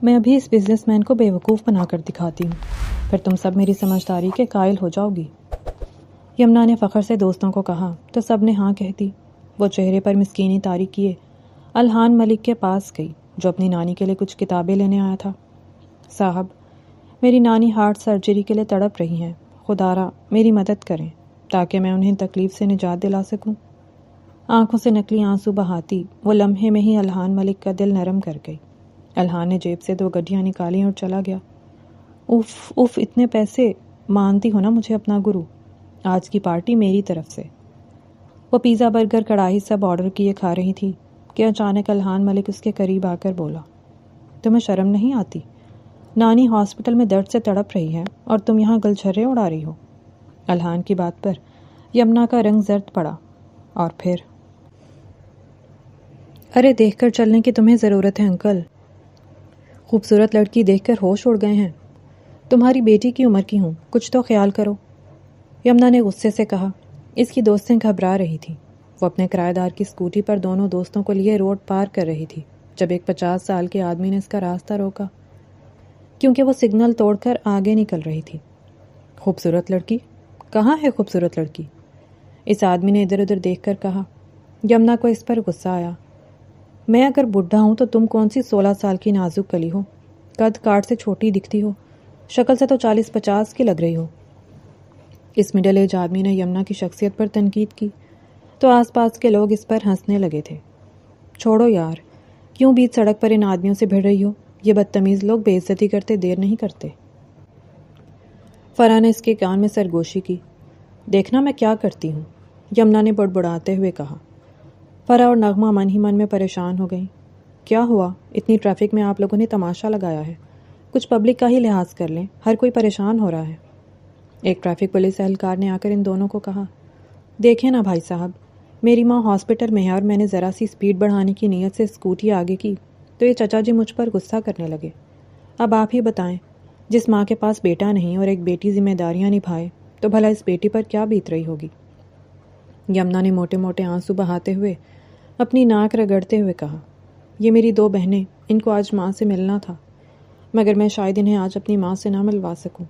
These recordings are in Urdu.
میں ابھی اس بزنس مین کو بیوقوف بنا کر دکھاتی ہوں، پھر تم سب میری سمجھداری کے قائل ہو جاؤ گی۔ یمنا نے فخر سے دوستوں کو کہا تو سب نے ہاں کہہ دی۔ وہ چہرے پر مسکینی طاری کیے الہان ملک کے پاس گئی جو اپنی نانی کے لیے کچھ کتابیں لینے آیا تھا۔ صاحب، میری نانی ہارٹ سرجری کے لیے تڑپ رہی ہیں، خدا را میری مدد کریں تاکہ میں انہیں تکلیف سے نجات دلا سکوں۔ آنکھوں سے نکلی آنسو بہاتی وہ لمحے میں ہی الہان ملک کا دل نرم کر گئی۔ الہان نے جیب سے 2 گڈیاں نکالی اور چلا گیا۔ اف اف، اتنے پیسے! مانتی ہو نا مجھے اپنا گرو، آج کی پارٹی میری طرف سے۔ وہ پیزا برگر کڑاہی سب آرڈر کیے کھا رہی تھی کہ اچانک الہان ملک اس کے قریب آ کر بولا، تمہیں شرم نہیں آتی؟ نانی ہاسپٹل میں درد سے تڑپ رہی ہے اور تم یہاں گلچھرے اڑا رہی ہو۔ الہان کی بات پر یمنا کا رنگ زرد پڑا اور پھر، ارے دیکھ کر چلنے کی تمہیں ضرورت ہے انکل، خوبصورت لڑکی دیکھ کر ہوش اڑ گئے ہیں، تمہاری بیٹی کی عمر کی ہوں، کچھ تو خیال کرو۔ یمنا نے غصے سے کہا۔ اس کی دوستیں گھبرا رہی تھی۔ وہ اپنے کرایہ دار کی اسکوٹی پر دونوں دوستوں کو لیے روڈ پار کر رہی تھی جب ایک 50 سال کے آدمی نے اس کا راستہ روکا کیونکہ وہ سگنل توڑ کر آگے نکل رہی تھی۔ خوبصورت لڑکی؟ کہاں ہے خوبصورت لڑکی؟ اس آدمی نے ادھر ادھر دیکھ کر کہا۔ یمنا کو اس پر غصہ آیا۔ میں اگر بڈھا ہوں تو تم کون سی 16 سال کی نازک کلی ہو؟ قد کاٹ سے چھوٹی دکھتی ہو، شکل سے تو 40-50 کی لگ رہی ہو۔ اس مڈل ایج آدمی نے یمنا کی شخصیت پر تنقید کی تو آس پاس کے لوگ اس پر ہنسنے لگے تھے۔ چھوڑو یار، کیوں بیچ سڑک پر ان آدمیوں سے بھڑ رہی ہو؟ یہ بدتمیز لوگ بے عزتی کرتے دیر نہیں کرتے۔ فرح نے اس کے کان میں سرگوشی کی۔ دیکھنا میں کیا کرتی ہوں، یمنا نے بڑبڑاتے ہوئے کہا۔ فرح اور نغمہ من ہی من میں پریشان ہو گئیں۔ کیا ہوا؟ اتنی ٹریفک میں آپ لوگوں نے تماشا لگایا ہے، کچھ پبلک کا ہی لحاظ کر لیں، ہر کوئی پریشان ہو رہا ہے۔ ایک ٹریفک پولیس اہلکار نے آ کر ان دونوں کو کہا، دیکھیں نا بھائی صاحب، میری ماں ہاسپٹل میں ہے اور میں نے ذرا سی سپیڈ بڑھانے کی نیت سے اسکوٹی آگے کی تو یہ چچا جی مجھ پر غصہ کرنے لگے۔ اب آپ ہی بتائیں، جس ماں کے پاس بیٹا نہیں اور ایک بیٹی ذمہ داریاں نبھائے تو بھلا اس بیٹی پر کیا بیت رہی ہوگی؟ یمنا نے موٹے موٹے آنسو بہاتے ہوئے اپنی ناک رگڑتے ہوئے کہا، یہ میری 2 بہنیں، ان کو آج ماں سے ملنا تھا مگر میں شاید انہیں آج اپنی ماں سے نہ ملوا سکوں۔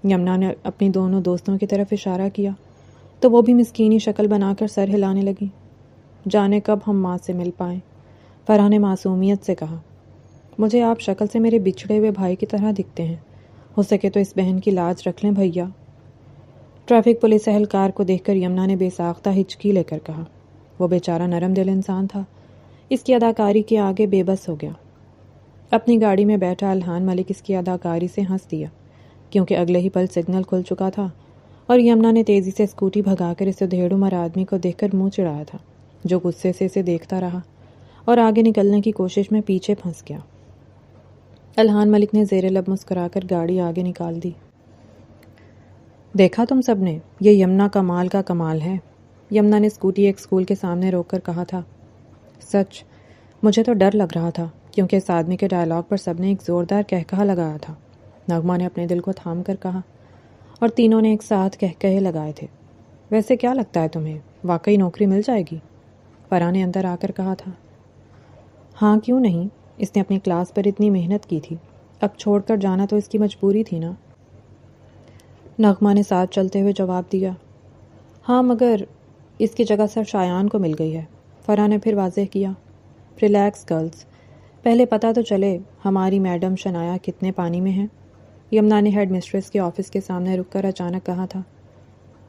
یمنا نے اپنی دونوں دوستوں کی طرف اشارہ کیا تو وہ بھی مسکینی شکل بنا کر سر ہلانے لگی۔ جانے کب ہم ماں سے مل پائیں، فرح نے معصومیت سے کہا۔ مجھے آپ شکل سے میرے بچھڑے ہوئے بھائی کی طرح دکھتے ہیں، ہو سکے تو اس بہن کی لاج رکھ لیں بھیا۔ ٹریفک پولیس اہلکار کو دیکھ کر یمنا نے بے ساختہ ہچکی لے کر کہا۔ وہ بیچارہ نرم دل انسان تھا، اس کی اداکاری کے آگے بے بس ہو گیا۔ اپنی گاڑی میں بیٹھا الہان ملک اس کی اداکاری سے ہنس دیا کیونکہ اگلے ہی پل سگنل کھل چکا تھا اور یمنا نے تیزی سے اسکوٹی بھگا کر اسے دھیڑ عمر آدمی کو دیکھ کر منہ چڑھایا تھا جو غصے سے اسے دیکھتا رہا اور آگے نکلنے کی کوشش میں پیچھے پھنس گیا۔ الہان ملک نے زیر لب مسکرا کر گاڑی آگے نکال دی۔ دیکھا تم سب نے، یہ یمنا کمال کا کمال ہے، یمنا نے اسکوٹی ایک اسکول کے سامنے روک کر کہا تھا۔ سچ، مجھے تو ڈر لگ رہا تھا کیونکہ اس آدمی کے ڈائلاگ پر سب نے ایک زوردار کہکہا لگایا تھا۔ نغمہ نے اپنے دل کو تھام کر کہا اور تینوں نے ایک ساتھ کہکہے لگائے تھے۔ ویسے کیا لگتا ہے تمہیں، واقعی نوکری مل جائے گی؟ فرح نے اندر آ کر کہا تھا۔ ہاں کیوں نہیں، اس نے اپنی کلاس پر اتنی محنت کی تھی، اب چھوڑ کر جانا تو اس کی مجبوری تھی نا۔ نغمہ نے ساتھ چلتے ہوئے جواب دیا۔ ہاں مگر اس کی جگہ سر شایان کو مل گئی ہے، فرح نے پھر واضح کیا۔ ریلیکس گرلز، پہلے پتہ تو چلے ہماری میڈم شنایا کتنے پانی میں ہیں۔ یمنا نے ہیڈ مسٹریس کے آفس کے سامنے رک کر اچانک کہا تھا۔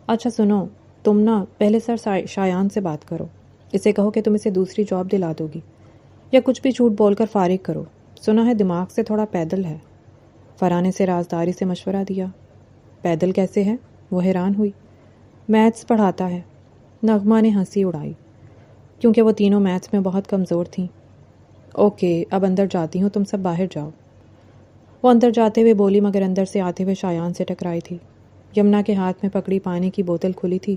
اچھا سنو، تم نا پہلے سر شایان سے بات کرو، اسے کہو کہ تم اسے دوسری جاب دلا دو گی یا کچھ بھی جھوٹ بول کر فارغ کرو، سنا ہے دماغ سے تھوڑا پیدل ہے۔ فرح نے اسے رازداری سے مشورہ دیا۔ پیدل کیسے ہے؟ وہ حیران ہوئی۔ میتھس پڑھاتا ہے، نغمہ نے ہنسی اڑائی کیونکہ وہ تینوں میتھس میں بہت کمزور تھیں۔ اوکے، اب اندر جاتی ہوں، تم سب باہر جاؤ۔ وہ اندر جاتے ہوئے بولی مگر اندر سے آتے ہوئے شایان سے ٹکرائی تھی۔ یمنا کے ہاتھ میں پکڑی پانی کی بوتل کھلی تھی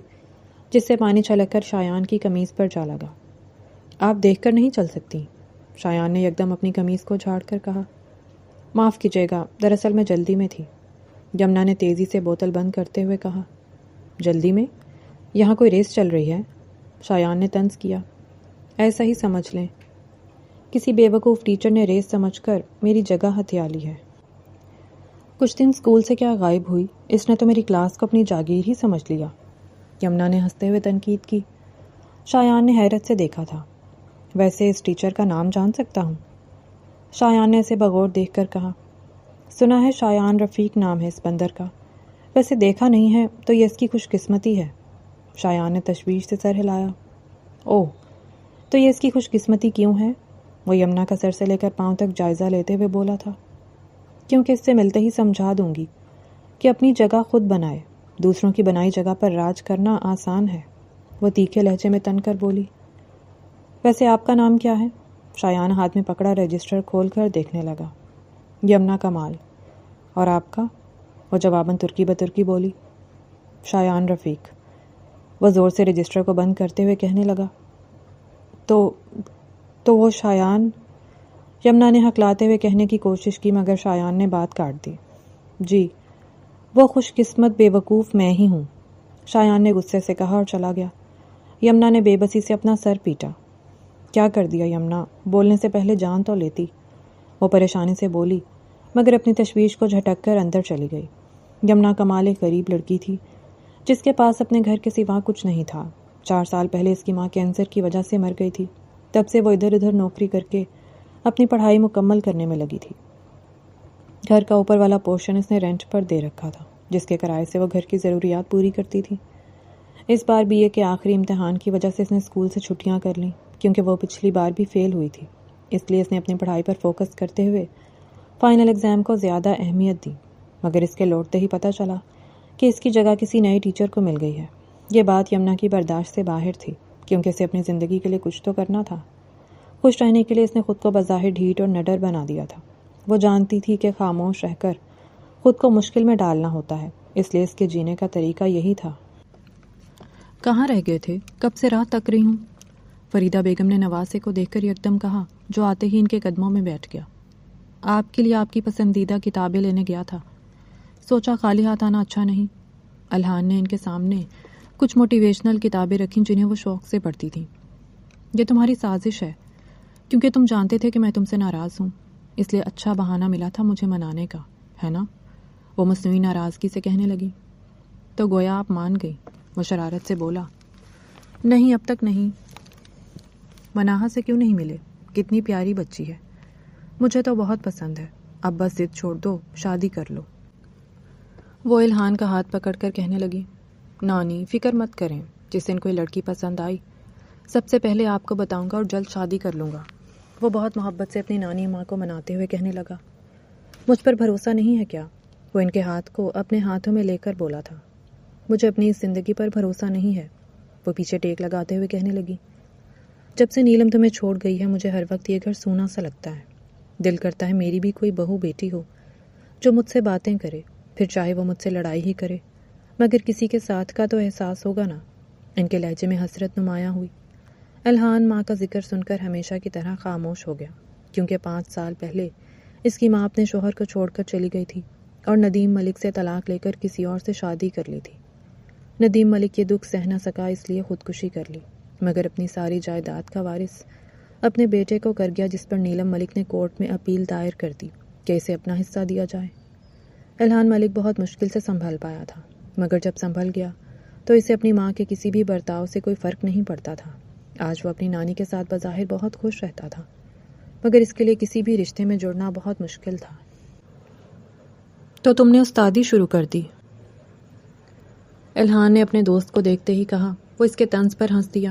جس سے پانی چھلک کر شایان کی قمیض پر جا لگا۔ آپ دیکھ کر نہیں چل سکتی، شایان نے یکدم اپنی قمیض کو جھاڑ کر کہا۔ معاف کیجیے گا، دراصل میں جلدی میں تھی، یمنا نے تیزی سے بوتل بند کرتے ہوئے کہا۔ جلدی میں؟ یہاں کوئی ریس چل رہی ہے؟ شایان نے طنز کیا۔ ایسا ہی سمجھ لیں۔ کسی بیوقوف ٹیچر نے ریس سمجھ کر میری جگہ ہتھیا لی ہے۔ کچھ دن اسکول سے کیا غائب ہوئی، اس نے تو میری کلاس کو اپنی جاگیر ہی سمجھ لیا، یمنا نے ہنستے ہوئے تنقید کی۔ شایان نے حیرت سے دیکھا تھا۔ ویسے اس ٹیچر کا نام جان سکتا ہوں؟ شایان نے اسے بغور دیکھ کر کہا۔ سنا ہے شایان رفیق نام ہے اس بندر کا، ویسے دیکھا نہیں ہے تو یہ اس کی خوش قسمتی ہے۔ شایان نے تشویش سے سر ہلایا۔ اوہ، تو یہ اس کی خوش قسمتی کیوں ہے؟ وہ یمنا کا سر سے لے کر پاؤں تک جائزہ لیتے ہوئے بولا تھا۔ کیونکہ اس سے ملتے ہی سمجھا دوں گی کہ اپنی جگہ خود بنائے، دوسروں کی بنائی جگہ پر راج کرنا آسان ہے، وہ تیکھے لہجے میں تن کر بولی۔ ویسے آپ کا نام کیا ہے؟ شایان ہاتھ میں پکڑا رجسٹر کھول کر دیکھنے لگا۔ یمنا کمال۔ اور آپ کا؟ وہ جواباً ترکی بترکی بولی۔ شایان رفیق۔ وہ زور سے رجسٹر کو بند کرتے ہوئے کہنے لگا۔ تو وہ شایان، یمنا نے ہکلاتے ہوئے کہنے کی کوشش کی مگر شایان نے بات کاٹ دی۔ جی، وہ خوش قسمت بے وقوف میں ہی ہوں، شایان نے غصے سے کہا اور چلا گیا۔ یمنا نے بے بسی سے اپنا سر پیٹا۔ کیا کر دیا یمنا، بولنے سے پہلے جان تو لیتی، وہ پریشانی سے بولی مگر اپنی تشویش کو جھٹک کر اندر چلی گئی۔ یمنا کمال ایک غریب لڑکی تھی جس کے پاس اپنے گھر کے سوا کچھ نہیں تھا۔ 4 سال پہلے اس کی ماں کینسر کی وجہ سے مر گئی تھی، تب سے وہ ادھر ادھر نوکری کر کے اپنی پڑھائی مکمل کرنے میں لگی تھی۔ گھر کا اوپر والا پورشن اس نے رینٹ پر دے رکھا تھا، جس کے کرائے سے وہ گھر کی ضروریات پوری کرتی تھی۔ اس بار BA کے آخری امتحان کی وجہ سے اس نے اسکول سے چھٹیاں کر لیں، کیونکہ وہ پچھلی بار بھی فیل ہوئی تھی۔ اس لیے اس نے اپنی پڑھائی پر فوکس کرتے ہوئے فائنل ایگزام کو زیادہ اہمیت دی، مگر اس کے لوٹتے ہی پتہ چلا کہ اس کی جگہ کسی نئے ٹیچر کو مل گئی ہے۔ یہ بات یمنا کی برداشت سے باہر تھی، کیونکہ اسے اپنی زندگی کے لیے کچھ تو کرنا تھا۔ خوش رہنے کے لیے اس نے خود کو بظاہر ڈھیٹ اور نڈر بنا دیا تھا۔ وہ جانتی تھی کہ خاموش رہ کر خود کو مشکل میں ڈالنا ہوتا ہے، اس لیے اس کے جینے کا طریقہ یہی تھا۔ کہاں رہ گئے تھے؟ کب سے راہ تک رہی ہوں، فریدہ بیگم نے نواسے کو دیکھ کر یکدم کہا، جو آتے ہی ان کے قدموں میں بیٹھ گیا۔ آپ کے لیے آپ کی پسندیدہ کتابیں لینے گیا تھا، سوچا خالی ہاتھ آنا اچھا نہیں۔ الہان نے ان کے سامنے کچھ موٹیویشنل کتابیں رکھیں جنہیں وہ شوق سے پڑھتی تھیں۔ یہ تمہاری سازش ہے، کیونکہ تم جانتے تھے کہ میں تم سے ناراض ہوں، اس لیے اچھا بہانہ ملا تھا مجھے منانے کا، ہے نا؟ وہ مصنوعی ناراضگی سے کہنے لگی۔ تو گویا آپ مان گئی، وہ شرارت سے بولا۔ نہیں، اب تک نہیں۔ مناہا سے کیوں نہیں ملے؟ کتنی پیاری بچی ہے، مجھے تو بہت پسند ہے، اب بس ضد چھوڑ دو، شادی کر لو۔ وہ الہان کا ہاتھ پکڑ کر کہنے لگی، نانی فکر مت کریں، جس دن کوئی لڑکی پسند آئی سب سے پہلے آپ کو بتاؤں گا اور جلد شادی کر لوں گا۔ وہ بہت محبت سے اپنی نانی ماں کو مناتے ہوئے کہنے لگا۔ مجھ پر بھروسہ نہیں ہے کیا؟ وہ ان کے ہاتھ کو اپنے ہاتھوں میں لے کر بولا تھا۔ مجھے اپنی اس زندگی پر بھروسہ نہیں ہے، وہ پیچھے ٹیک لگاتے ہوئے کہنے لگی۔ جب سے نیلم تمہیں چھوڑ گئی ہے مجھے ہر وقت یہ گھر سونا سا لگتا ہے، دل کرتا ہے میری بھی کوئی بہو بیٹی ہو جو مجھ سے باتیں کرے، پھر چاہے وہ مجھ سے لڑائی ہی کرے مگر کسی کے ساتھ کا تو احساس ہوگا نا۔ ان کے لہجے میں حسرت نمایاں ہوئی۔ الہان ماں کا ذکر سن کر ہمیشہ کی طرح خاموش ہو گیا، کیونکہ 5 سال پہلے اس کی ماں اپنے شوہر کو چھوڑ کر چلی گئی تھی اور ندیم ملک سے طلاق لے کر کسی اور سے شادی کر لی تھی۔ ندیم ملک یہ دکھ سہ نہ سکا، اس لیے خودکشی کر لی، مگر اپنی ساری جائیداد کا وارث اپنے بیٹے کو کر گیا، جس پر نیلم ملک نے کورٹ میں اپیل دائر کر دی کہ اسے اپنا حصہ دیا جائے۔ الہان ملک بہت مشکل سے سنبھل پایا تھا، مگر جب سنبھل گیا تو اسے اپنی ماں کے کسی بھی برتاؤ سے کوئی فرق نہیں پڑتا تھا۔ آج وہ اپنی نانی کے ساتھ بظاہر بہت خوش رہتا تھا، مگر اس کے لیے کسی بھی رشتے میں جڑنا بہت مشکل تھا۔ تو تم نے استادی شروع کر دی؟ الہان نے اپنے دوست کو دیکھتے ہی کہا۔ وہ اس کے طنز پر ہنس دیا۔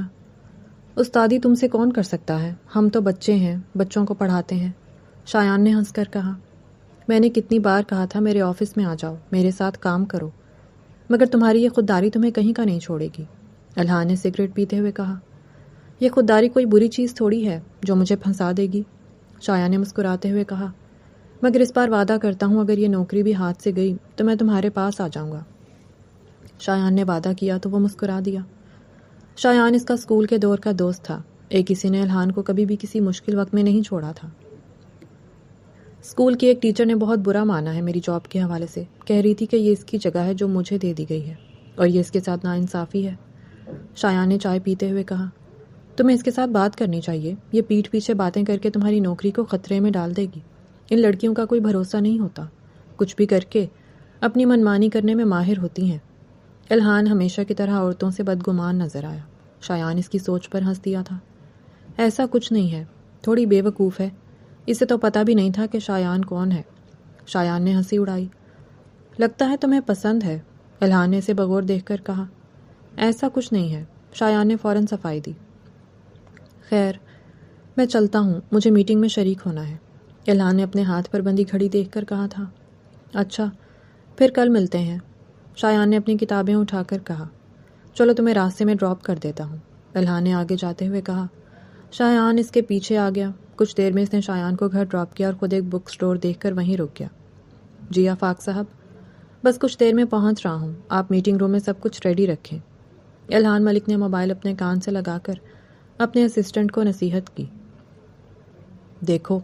استادی تم سے کون کر سکتا ہے، ہم تو بچے ہیں، بچوں کو پڑھاتے ہیں، شایان نے ہنس کر کہا۔ میں نے کتنی بار کہا تھا میرے آفس میں آ جاؤ، میرے ساتھ کام کرو، مگر تمہاری یہ خودداری تمہیں کہیں کا نہیں چھوڑے گی، الہان نے سگریٹ پیتے ہوئے کہا۔ یہ خودداری کوئی بری چیز تھوڑی ہے جو مجھے پھنسا دے گی، شایان نے مسکراتے ہوئے کہا، مگر اس بار وعدہ کرتا ہوں اگر یہ نوکری بھی ہاتھ سے گئی تو میں تمہارے پاس آ جاؤں گا۔ شایان نے وعدہ کیا تو وہ مسکرا دیا۔ شایان اس کا اسکول کے دور کا دوست تھا، ایک کسی نے الہان کو کبھی بھی کسی مشکل وقت میں نہیں چھوڑا تھا۔ اسکول کی ایک ٹیچر نے بہت برا مانا ہے میری جاب کے حوالے سے، کہہ رہی تھی کہ یہ اس کی جگہ ہے جو مجھے دے دی گئی ہے اور یہ اس کے ساتھ ناانصافی ہے، شایان نے چائے پیتے ہوئے کہا۔ تمہیں اس کے ساتھ بات کرنی چاہیے، یہ پیٹھ پیچھے باتیں کر کے تمہاری نوکری کو خطرے میں ڈال دے گی۔ ان لڑکیوں کا کوئی بھروسہ نہیں ہوتا، کچھ بھی کر کے اپنی منمانی کرنے میں ماہر ہوتی ہیں۔ الہان ہمیشہ کی طرح عورتوں سے بدگمان نظر آیا۔ شایان اس کی سوچ پر ہنس دیا تھا۔ ایسا کچھ نہیں ہے، تھوڑی بے وقوف ہے، اسے تو پتہ بھی نہیں تھا کہ شایان کون ہے۔ شایان نے ہنسی اڑائی۔ لگتا ہے تمہیں پسند ہے، الہان نے اسے بغور دیکھ کر کہا۔ ایسا کچھ نہیں ہے، شایان نے فوراً صفائی دی۔ خیر، میں چلتا ہوں، مجھے میٹنگ میں شریک ہونا ہے، الہان نے اپنے ہاتھ پر بندی گھڑی دیکھ کر کہا تھا۔ اچھا، پھر کل ملتے ہیں، شایان نے اپنی کتابیں اٹھا کر کہا۔ چلو تمہیں راستے میں ڈراپ کر دیتا ہوں، الہان نے آگے جاتے ہوئے کہا۔ شایان اس کے پیچھے آ گیا۔ کچھ دیر میں اس نے شایان کو گھر ڈراپ کیا اور خود ایک بک سٹور دیکھ کر وہیں رک گیا۔ جی آفاق صاحب، بس کچھ دیر میں پہنچ رہا ہوں، آپ میٹنگ روم میں سب کچھ ریڈی رکھیں۔ الہان ملک نے موبائل اپنے کان سے لگا کر اپنے اسسٹنٹ کو نصیحت کی۔ دیکھو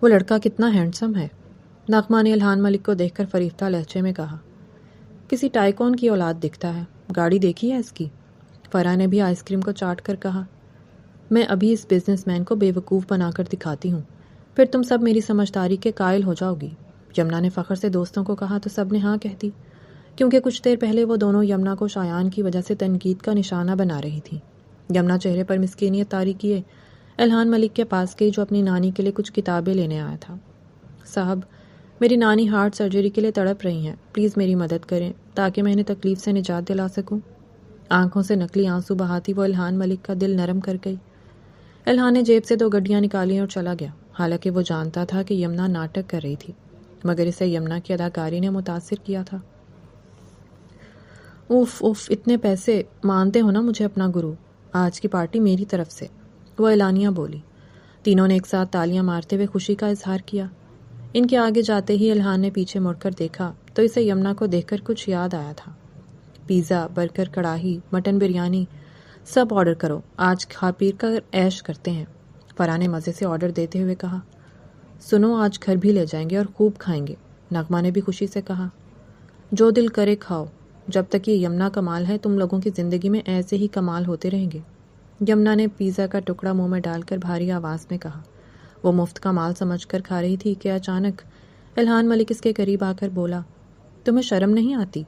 وہ لڑکا کتنا ہینڈسم ہے، نغمہ نے الہان ملک کو دیکھ کر فریفتہ لہجے میں کہا۔ کسی ٹائکون کی اولاد دکھتا ہے، گاڑی دیکھی ہے اس کی؟ فرح نے بھی آئس کریم کو چاٹ کر کہا۔ میں ابھی اس بزنس مین کو بے وقوف بنا کر دکھاتی ہوں، پھر تم سب میری سمجھداری کے قائل ہو جاؤ گی۔ یمنا نے فخر سے دوستوں کو کہا تو سب نے ہاں کہہ دی، کیونکہ کچھ دیر پہلے وہ دونوں یمنا کو شایان کی وجہ سے تنقید کا نشانہ بنا رہی تھی۔ یمنا چہرے پر مسکینیت طاری کیے الہان ملک کے پاس گئی جو اپنی نانی کے لیے کچھ کتابیں لینے آیا تھا۔ صاحب، میری نانی ہارٹ سرجری کے لیے تڑپ رہی ہیں، پلیز میری مدد کریں تاکہ میں انہیں تکلیف سے نجات دلا سکوں۔ آنکھوں سے نکلی آنسو بہاتی وہ الہان ملک کا دل نرم کر گئی۔ الہان نے جیب سے 2 گڈیاں نکالی اور چلا گیا، حالانکہ وہ جانتا تھا کہ یمنا ناٹک کر رہی تھی، مگر اسے یمنا کی اداکاری نے متاثر کیا تھا۔ اوف اوف، اتنے پیسے، مانتے ہو نا مجھے اپنا گرو، آج کی پارٹی میری طرف سے، وہ اعلانیہ بولی۔ تینوں نے ایک ساتھ تالیاں مارتے ہوئے خوشی کا اظہار کیا۔ ان کے آگے جاتے ہی الہان نے پیچھے مڑ کر دیکھا تو اسے یمنا کو دیکھ کر کچھ یاد آیا تھا۔ پیزا، برگر، کڑاہی، مٹن بریانی، سب آرڈر کرو، آج کھا پی کر عیش کرتے ہیں، فرح نے مزے سے آرڈر دیتے ہوئے کہا۔ سنو، آج گھر بھی لے جائیں گے اور خوب کھائیں گے، نغمہ نے بھی خوشی سے کہا۔ جو دل کرے کھاؤ، جب تک یہ یمنا کمال ہے تم لوگوں کی زندگی میں ایسے ہی کمال ہوتے رہیں گے، یمنا نے پیزا کا ٹکڑا منہ میں ڈال کر بھاری آواز میں کہا۔ وہ مفت کا مال سمجھ کر کھا رہی تھی کہ اچانک الہان ملک اس کے قریب آ کر بولا، تمہیں شرم نہیں آتی؟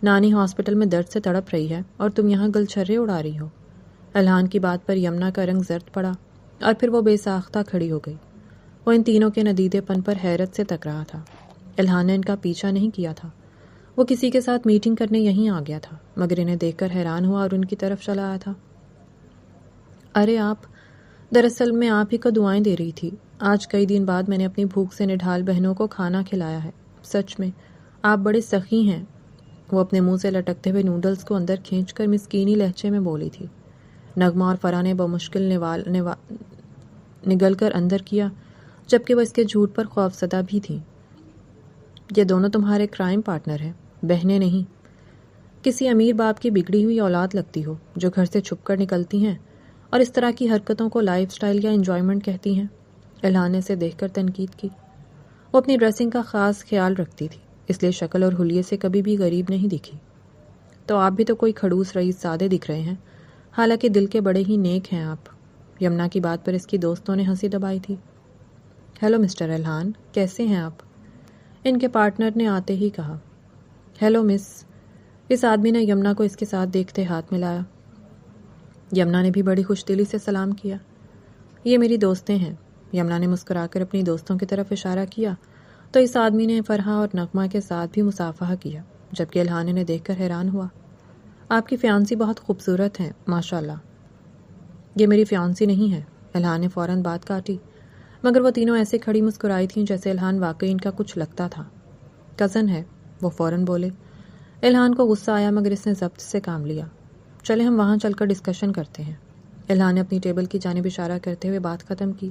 نانی ہاسپٹل میں درد سے تڑپ رہی ہے اور تم یہاں گلچھرے اڑا رہی ہو۔ الہان کی بات پر یمنا کا رنگ زرد پڑا اور پھر وہ بے ساختہ کھڑی ہو گئی۔ وہ ان تینوں کے ندیدے پن پر حیرت سے تک رہا تھا۔ الہان نے ان کا پیچھا نہیں کیا تھا، وہ کسی کے ساتھ میٹنگ کرنے یہیں آ گیا تھا، مگر انہیں دیکھ کر حیران ہوا اور ان کی طرف چلا آیا تھا۔ ارے آپ، دراصل میں آپ ہی کو دعائیں دے رہی تھی، آج کئی دن بعد میں نے اپنی بھوک سے نڈھال بہنوں کو کھانا کھلایا ہے، سچ میں آپ بڑے سخی ہیں، وہ اپنے منہ سے لٹکتے ہوئے نوڈلز کو اندر کھینچ کر مسکینی لہجے میں بولی تھی۔ نغمہ اور فرح نے بمشکل نگل کر اندر کیا، جبکہ وہ اس کے جھوٹ پر خوفزدہ بھی تھیں۔ یہ دونوں تمہارے کرائم پارٹنر ہیں، بہنیں نہیں، کسی امیر باپ کی بگڑی ہوئی اولاد لگتی ہو جو گھر سے چھپ کر نکلتی ہیں اور اس طرح کی حرکتوں کو لائف سٹائل یا انجوائمنٹ کہتی ہیں۔ الہان نے اسے دیکھ کر تنقید کی۔ وہ اپنی ڈریسنگ کا خاص خیال رکھتی تھی، اس لیے شکل اور حلیے سے کبھی بھی غریب نہیں دکھی۔ تو آپ بھی تو کوئی کھڑوس رئیس زادے دکھ رہے ہیں، حالانکہ دل کے بڑے ہی نیک ہیں آپ۔ یمنا کی بات پر اس کی دوستوں نے ہنسی دبائی تھی۔ ہیلو مسٹر الہان، کیسے ہیں آپ؟ ان کے پارٹنر نے آتے ہی کہا۔ ہیلو مس، اس آدمی نے یمنا کو اس کے ساتھ دیکھتے ہاتھ ملایا۔ یمنا نے بھی بڑی خوش دلی سے سلام کیا۔ یہ میری دوستیں ہیں، یمنا نے مسکرا کر اپنی دوستوں کی طرف اشارہ کیا تو اس آدمی نے فرحہ اور نغمہ کے ساتھ بھی مصافحہ کیا، جبکہ الہان انہیں دیکھ کر حیران ہوا۔ آپ کی فیانسی بہت خوبصورت ہیں، ماشاءاللہ۔ یہ میری فیانسی نہیں ہے، الہان نے فوراً بات کاٹی، مگر وہ تینوں ایسے کھڑی مسکرائی تھیں جیسے الہان واقعی ان کا کچھ لگتا تھا۔ کزن ہے، وہ فوراً بولے۔ الہان کو غصہ آیا مگر اس نے ضبط سے کام لیا۔ چلے ہم وہاں چل کر ڈسکشن کرتے ہیں، الہان نے اپنی ٹیبل کی جانب اشارہ کرتے ہوئے بات ختم کی۔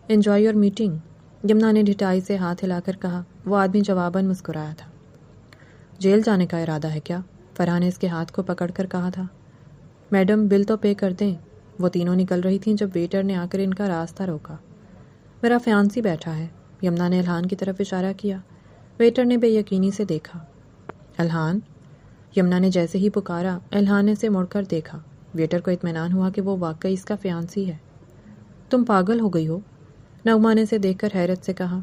انجوائے یور میٹنگ، یمنا نے ڈھٹائی سے ہاتھ ہلا کر کہا۔ وہ آدمی جواباً مسکرایا تھا۔ جیل جانے کا ارادہ ہے کیا؟ فرح نے اس کے ہاتھ کو پکڑ کر کہا تھا۔ میڈم بل تو پے کر دیں۔ وہ تینوں نکل رہی تھیں جب ویٹر نے آ کر ان کا راستہ روکا۔ میرا فیانسی بیٹھا ہے، یمنا نے الہان کی طرف اشارہ کیا۔ ویٹر نے بے یقینی سے دیکھا۔ الہان، یمنا نے جیسے ہی پکارا الہان نے اسے مڑ کر دیکھا۔ ویٹر کو اطمینان ہوا کہ وہ واقعی اس کا فیانسی ہے۔ تم پاگل ہو گئی ہو، نغمہ نے اسے دیکھ کر حیرت سے کہا۔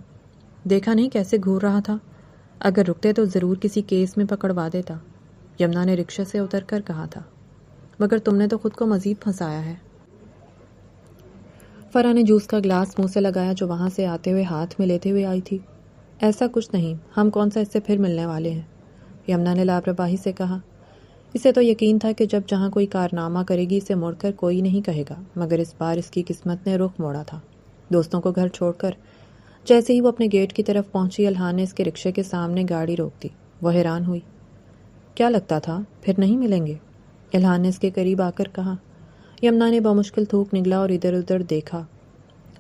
دیکھا نہیں کیسے گھور رہا تھا؟ اگر رکتے تو ضرور کسی کیس میں پکڑوا دیتا، یمنا نے رکشے سے اتر کر کہا تھا۔ مگر تم نے تو خود کو مزید پھنسایا ہے۔ فرح نے جوس کا گلاس منہ سے لگایا جو وہاں سے آتے ہوئے ہاتھ میں لیتے ہوئے آئی تھی۔ ایسا کچھ نہیں، ہم کون سا اس سے پھر ملنے والے ہیں، یمنا نے لاپرواہی سے کہا۔ اسے تو یقین تھا کہ جب جہاں کوئی کارنامہ کرے گی اسے مڑ کر کوئی نہیں کہے گا، مگر اس بار اس کی قسمت نے رخ موڑا تھا۔ دوستوں کو گھر چھوڑ کر جیسے ہی وہ اپنے گیٹ کی طرف پہنچی، الہان نے اس کے رکشے کے سامنے گاڑی روک دی۔ وہ حیران ہوئی۔ کیا لگتا تھا پھر نہیں ملیں گے؟ الہان نے اس کے قریب آ کر کہا۔ یمنا نے بمشکل تھوک نگلا اور ادھر ادھر دیکھا۔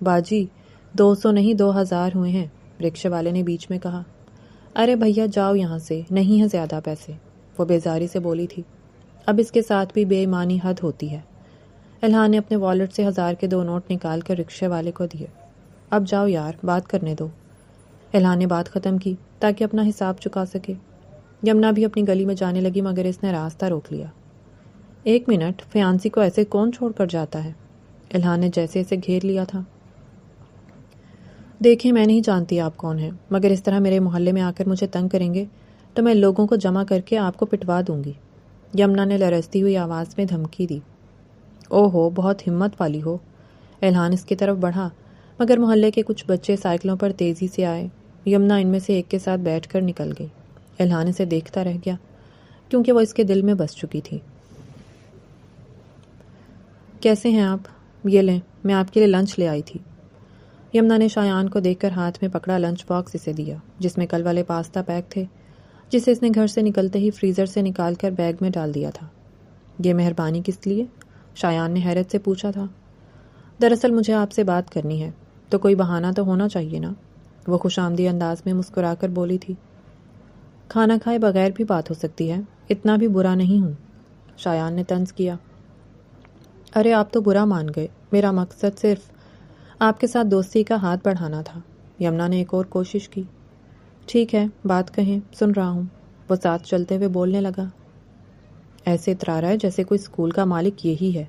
باجی 200 نہیں 2000 ہوئے ہیں، رکشے والے نے بیچ میں کہا۔ ارے بھیا جاؤ یہاں سے، نہیں ہے زیادہ پیسے، وہ بیزاری سے بولی تھی۔ اب اس کے ساتھ بھی بے ایمانی حد ہوتی ہے۔ الہان نے اپنے والیٹ سے 1000 کے 2 نوٹ نکال کر رکشے والے کو دیے۔ اب جاؤ یار، بات کرنے دو۔ الہان نے بات ختم کی تاکہ اپنا حساب چکا سکے۔ یمنا بھی اپنی گلی میں جانے لگی مگر اس نے راستہ روک لیا۔ 1 منٹ، فیانسی کو ایسے کون چھوڑ کر جاتا ہے؟ الہان نے جیسے اسے گھیر لیا تھا۔ دیکھیں میں نہیں جانتی آپ کون ہیں، مگر اس طرح میرے محلے میں آ کر مجھے تنگ کریں گے تو میں لوگوں کو جمع کر کے آپ کو پٹوا دوں گی، یمنا نے لرزتی ہوئی آواز میں دھمکی دی۔ او ہو، بہت ہمت والی ہو۔ الہان اس کی طرف بڑھا مگر محلے کے کچھ بچے سائیکلوں پر تیزی سے آئے۔ یمنا ان میں سے ایک کے ساتھ بیٹھ کر نکل گئی۔ الہان اسے دیکھتا رہ گیا کیونکہ وہ اس کے دل میں بس چکی تھی۔ کیسے ہیں آپ؟ یہ لیں، میں آپ کے لیے لنچ لے آئی تھی۔ یمنا نے شایان کو دیکھ کر ہاتھ میں پکڑا لنچ باکس اسے دیا جس میں کل والے پاستا پیک تھے، جسے اس نے گھر سے نکلتے ہی فریزر سے نکال کر بیگ میں ڈال دیا تھا۔ یہ مہربانی کس لیے؟ شایان نے حیرت سے پوچھا تھا۔ دراصل مجھے آپ سے بات کرنی ہے، تو کوئی بہانہ تو ہونا چاہیے نا، وہ خوش آمدی انداز میں مسکرا کر بولی تھی۔ کھانا کھائے بغیر بھی بات ہو سکتی ہے، اتنا بھی برا نہیں ہوں، شایان نے طنز کیا۔ ارے آپ تو برا مان گئے، میرا مقصد صرف آپ کے ساتھ دوستی کا ہاتھ بڑھانا تھا۔ یمنا نے ایک اور کوشش کی۔ ٹھیک ہے، بات کہیں، سن رہا ہوں، وہ ساتھ چلتے ہوئے بولنے لگا۔ ایسے اترا رہا ہے جیسے کوئی اسکول کا مالک یہی ہے،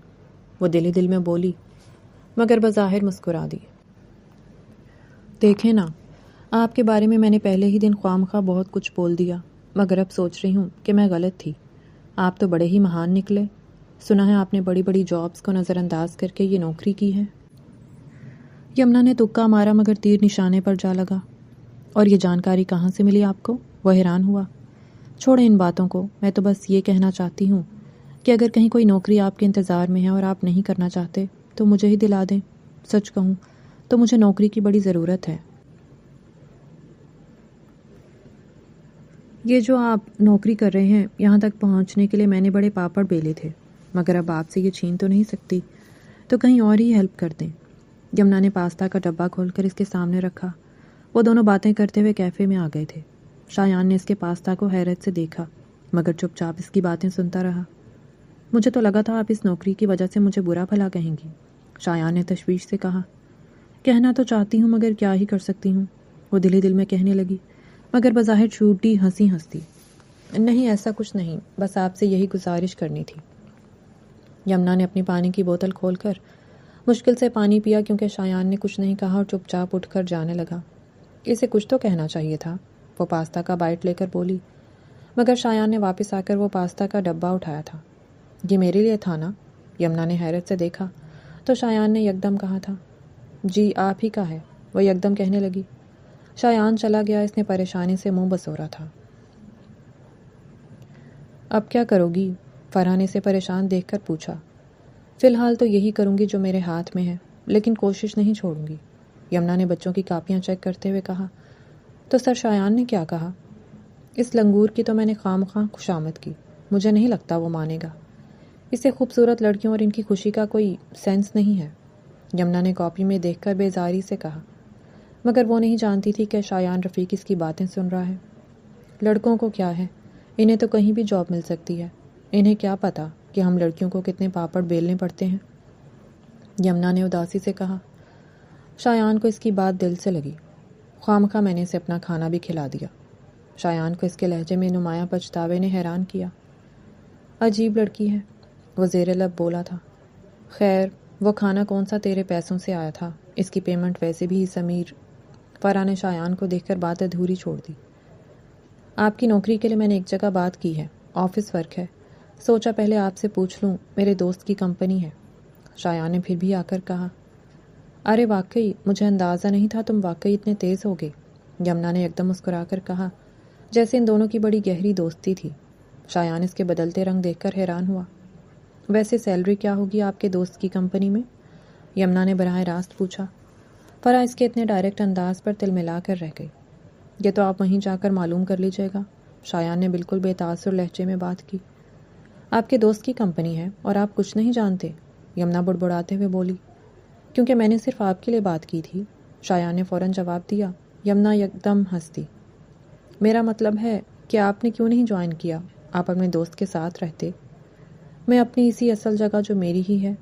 وہ دل ہی دل میں بولی مگر بظاہر مسکرا دی۔ دیکھیں نا، آپ کے بارے میں نے پہلے ہی دن خواہ بہت کچھ بول دیا، مگر اب سوچ رہی ہوں کہ میں غلط تھی۔ آپ تو بڑے ہی مہان نکلے، سنا ہے آپ نے بڑی بڑی جابز کو نظر انداز کر کے یہ نوکری کی ہے۔ یمنا نے تکا مارا مگر تیر نشانے پر جا لگا۔ اور یہ جانکاری کہاں سے ملی آپ کو؟ وہ حیران ہوا۔ چھوڑیں ان باتوں کو، میں تو بس یہ کہنا چاہتی ہوں کہ اگر کہیں کوئی نوکری آپ کے انتظار میں ہے اور آپ نہیں کرنا چاہتے تو مجھے ہی دلا دیں۔ سچ کہوں تو مجھے نوکری کی بڑی ضرورت ہے۔ یہ جو آپ نوکری کر رہے ہیں، یہاں تک پہنچنے کے لیے میں نے بڑے پاپڑ بیلے تھے، مگر اب آپ سے یہ چھین تو نہیں سکتی، تو کہیں اور ہی ہیلپ کر دیں۔ یمنا نے پاستا کا ڈبہ کھول کر اس کے سامنے رکھا۔ وہ دونوں باتیں کرتے ہوئے کیفے میں آ گئے تھے۔ شایان نے اس کے پاستا کو حیرت سے دیکھا مگر چپ چاپ اس کی باتیں سنتا رہا۔ مجھے تو لگا تھا آپ اس نوکری کی وجہ سے مجھے برا بھلا کہیں گی، شایان نے تشویش سے کہا۔ کہنا تو چاہتی ہوں مگر کیا ہی کر سکتی ہوں، وہ دل ہی دل میں کہنے لگی، مگر بظاہر چھوٹی ہنسی۔ نہیں ایسا کچھ نہیں، بس آپ سے یہی گزارش کرنی تھی۔ یمنا نے اپنی پانی کی بوتل کھول کر مشکل سے پانی پیا کیونکہ شایان نے کچھ نہیں کہا اور چپ چاپ اٹھ کر جانے لگا۔ اسے کچھ تو کہنا چاہیے تھا، وہ پاستا کا بائٹ لے کر بولی، مگر شایان نے واپس آ کر وہ پاستا کا ڈبہ اٹھایا تھا۔ یہ میرے لیے تھا نا؟ یمنا نے حیرت سے دیکھا تو شایان نے یکدم کہا تھا۔ جی آپ ہی کا ہے، وہ یکدم کہنے لگی۔ شایان چلا گیا، اس نے پریشانی سے منہ بسورا تھا۔ اب کیا کرو گی؟ فرح نے اسے پریشان دیکھ کر پوچھا۔ فی الحال تو یہی کروں گی جو میرے ہاتھ میں ہے، لیکن کوشش نہیں چھوڑوں گی، یمنا نے بچوں کی کاپیاں چیک کرتے ہوئے کہا۔ تو سر شایان نے کیا کہا؟ اس لنگور کی تو میں نے خواہ خوشامد کی، مجھے نہیں لگتا وہ مانے گا، اسے خوبصورت لڑکیوں اور ان کی خوشی کا کوئی سینس نہیں ہے، یمنا نے کاپی میں دیکھ کر بیزاری سے کہا، مگر وہ نہیں جانتی تھی کہ شایان رفیق اس کی باتیں سن رہا ہے۔ لڑکوں کو کیا ہے، انہیں تو کہیں بھی جاب مل سکتی ہے، انہیں کیا پتا کہ ہم لڑکیوں کو کتنے پاپڑ بیلنے پڑتے ہیں، یمنا نے اداسی سے کہا۔ شایان کو اس کی بات دل سے لگی، خواہ میں نے اسے اپنا کھانا بھی کھلا دیا۔ شایان کو اس کے لہجے میں نمایاں پچھتاوے نے حیران کیا۔ عجیب لڑکی ہے، وہ زیر لب بولا تھا۔ خیر، وہ کھانا کون سا تیرے پیسوں سے آیا تھا؟ اس کی پیمنٹ ویسے بھی سمیر۔ فرح نے شایان کو دیکھ کر بات ادھوری چھوڑ دی۔ آپ کی نوکری کے لیے میں نے ایک جگہ بات کی ہے، آفس ورک ہے، سوچا پہلے آپ سے پوچھ لوں، میرے دوست کی کمپنی ہے۔ شایان نے پھر بھی آ کر کہا، ارے واقعی مجھے اندازہ نہیں تھا تم واقعی اتنے تیز ہو گئے۔ یمنا نے ایک دم مسکرا کر کہا، جیسے ان دونوں کی بڑی گہری دوستی تھی۔ شایان اس کے بدلتے رنگ دیکھ کر حیران ہوا۔ ویسے سیلری کیا ہوگی آپ کے دوست کی کمپنی میں؟ یمنا نے براہ راست پوچھا۔ فرح اس کے اتنے ڈائریکٹ انداز پر تل ملا کر رہ گئی۔ یہ تو آپ وہیں جا کر معلوم کر لیجیے گا۔ شایان نے بالکل بے تاثر لہجے میں بات کی۔ آپ کے دوست کی کمپنی ہے اور آپ کچھ نہیں جانتے؟ یمنا بڑبڑاتے ہوئے بولی۔ کیونکہ میں نے صرف آپ کے لیے بات کی تھی، شایان نے فوراً جواب دیا۔ یمنا یک دم ہنس دی۔ میرا مطلب ہے کہ آپ نے کیوں نہیں جوائن کیا؟ آپ اپنے دوست کے ساتھ رہتے۔ میں اپنی اسی اصل جگہ جو میری ہی ہے،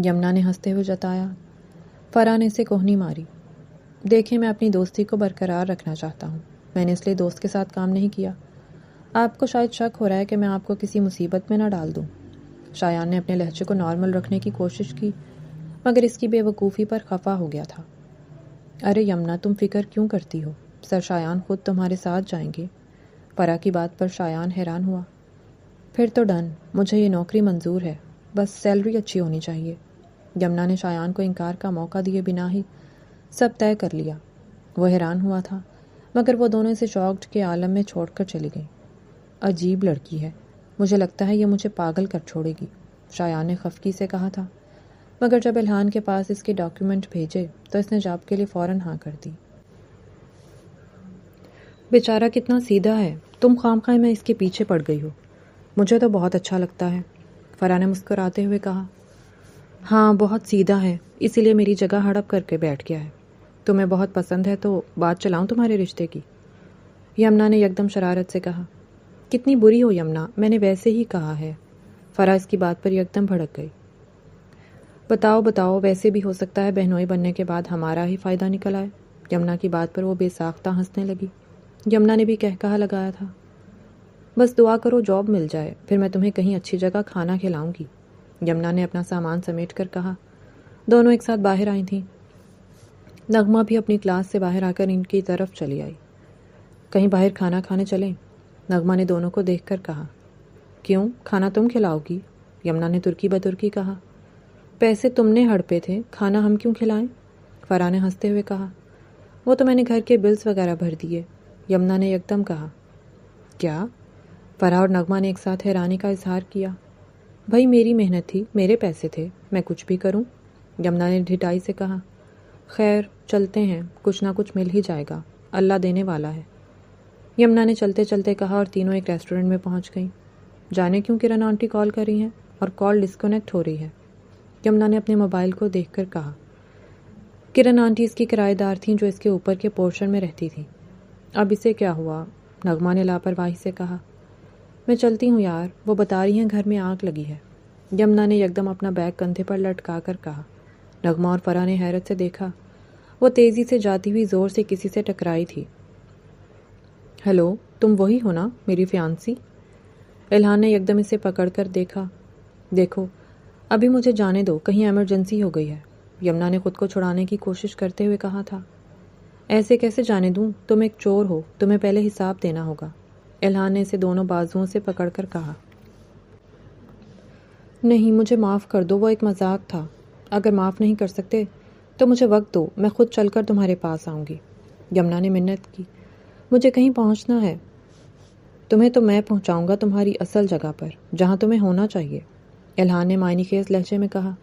یمنا نے ہنستے ہوئے جتایا۔ فرح نے اسے کوہنی ماری۔ دیکھیں، میں اپنی دوستی کو برقرار رکھنا چاہتا ہوں، میں نے اس لیے دوست کے ساتھ کام نہیں کیا۔ آپ کو شاید شک ہو رہا ہے کہ میں آپ کو کسی مصیبت میں نہ ڈال دوں۔ شایان نے اپنے لہجے کو نارمل رکھنے کی کوشش کی، مگر اس کی بے وقوفی پر خفا ہو گیا تھا۔ ارے یمنا، تم فکر کیوں کرتی ہو؟ سر شایان خود تمہارے ساتھ جائیں گے۔ فرح کی بات پر شایان حیران ہوا۔ پھر تو ڈن، مجھے یہ نوکری منظور ہے، بس سیلری اچھی ہونی چاہیے۔ یمنا نے شایان کو انکار کا موقع دیے بنا ہی سب طے کر لیا۔ وہ حیران ہوا تھا، مگر وہ دونوں اسے شاکڈ کے عالم میں چھوڑ کر چلی گئیں۔ عجیب لڑکی ہے، مجھے لگتا ہے یہ مجھے پاگل کر چھوڑے گی، شایان نے خفگی سے کہا تھا، مگر جب الہان کے پاس اس کے ڈاکیومنٹ بھیجے تو اس نے جاب کے لیے فوراً ہاں کر دی۔ بیچارہ کتنا سیدھا ہے، تم خواہ میں اس کے پیچھے پڑ گئی ہو۔ مجھے تو بہت اچھا لگتا ہے، فرح نے مسکراتے ہوئے کہا۔ ہاں، بہت سیدھا ہے، اسی لیے میری جگہ ہڑپ کر کے بیٹھ گیا ہے۔ تمہیں بہت پسند ہے تو بات چلاؤں تمہارے رشتے کی؟ یمنا نے یکدم شرارت سے کہا۔ کتنی بری ہو یمنا، میں نے ویسے ہی کہا ہے۔ فرح اس کی بات پر یکدم بھڑک گئی۔ بتاؤ بتاؤ، ویسے بھی ہو سکتا ہے بہنوئی بننے کے بعد ہمارا ہی فائدہ نکل آئے۔ یمنا کی بات پر وہ بے ساختہ ہنسنے لگی۔ یمنا نے بھی کہا لگایا تھا، بس دعا کرو جاب مل جائے، پھر میں تمہیں کہیں اچھی جگہ کھانا کھلاؤں گی۔ یمنا نے اپنا سامان سمیٹ کر کہا۔ دونوں ایک ساتھ باہر آئی تھیں۔ نغمہ بھی اپنی کلاس سے باہر آ کر ان کی طرف چلی آئی۔ کہیں باہر کھانا کھانے چلیں؟ نغمہ نے دونوں کو دیکھ کر کہا۔ کیوں، کھانا تم کھلاؤ گی؟ یمنا نے ترکی بترکی کہا۔ پیسے تم نے ہڑپے تھے، کھانا ہم کیوں کھلائیں؟ فرح نے ہنستے ہوئے کہا۔ وہ تو میں نے گھر کے بلز وغیرہ بھر دیے، یمنا نے یکدم کہا۔ کیا؟ فرح اور نغمہ نے ایک ساتھ حیرانی کا اظہار کیا۔ بھائی میری محنت تھی، میرے پیسے تھے، میں کچھ بھی کروں، یمنا نے ڈھٹائی سے کہا۔ خیر چلتے ہیں، کچھ نہ کچھ مل ہی جائے گا، اللہ دینے والا ہے، یمنا نے چلتے چلتے کہا، اور تینوں ایک ریسٹورنٹ میں پہنچ گئیں۔ جانے کیوں کرن آنٹی کال کر رہی ہیں اور کال ڈسکنیکٹ ہو رہی ہے؟ یمنا نے اپنے موبائل کو دیکھ کر کہا۔ کرن آنٹی اس کی کرایہ دار تھیں جو اس کے اوپر کے پورشن میں رہتی تھی۔ اب اسے کیا ہوا؟ نغمہ نے لاپرواہی سے کہا۔ میں چلتی ہوں یار، وہ بتا رہی ہیں گھر میں آگ لگی ہے، یمنا نے یکدم اپنا بیگ کندھے پر لٹکا کر کہا۔ نغمہ اور فرح نے حیرت سے دیکھا۔ وہ تیزی سے جاتی ہوئی زور سے کسی سے ٹکرائی تھی۔ ہیلو، تم وہی ہو نا، میری فیانسی؟ الہان نے یکدم اسے پکڑ کر دیکھا۔ دیکھو ابھی مجھے جانے دو، کہیں ایمرجنسی ہو گئی ہے، یمنا نے خود کو چھڑانے کی کوشش کرتے ہوئے کہا تھا۔ ایسے کیسے جانے دوں، تم ایک چور ہو، تمہیں پہلے حساب دینا ہوگا، الہان نے اسے دونوں بازوؤں سے پکڑ کر کہا۔ نہیں، مجھے معاف کر دو، وہ ایک مذاق تھا، اگر معاف نہیں کر سکتے تو مجھے وقت دو، میں خود چل کر تمہارے پاس آؤں گی، یمنا نے منت کی۔ مجھے کہیں پہنچنا ہے، تمہیں تو میں پہنچاؤں گا تمہاری اصل جگہ پر، جہاں تمہیں ہونا چاہیے، الہان نے معنی خیز لہجے میں کہا۔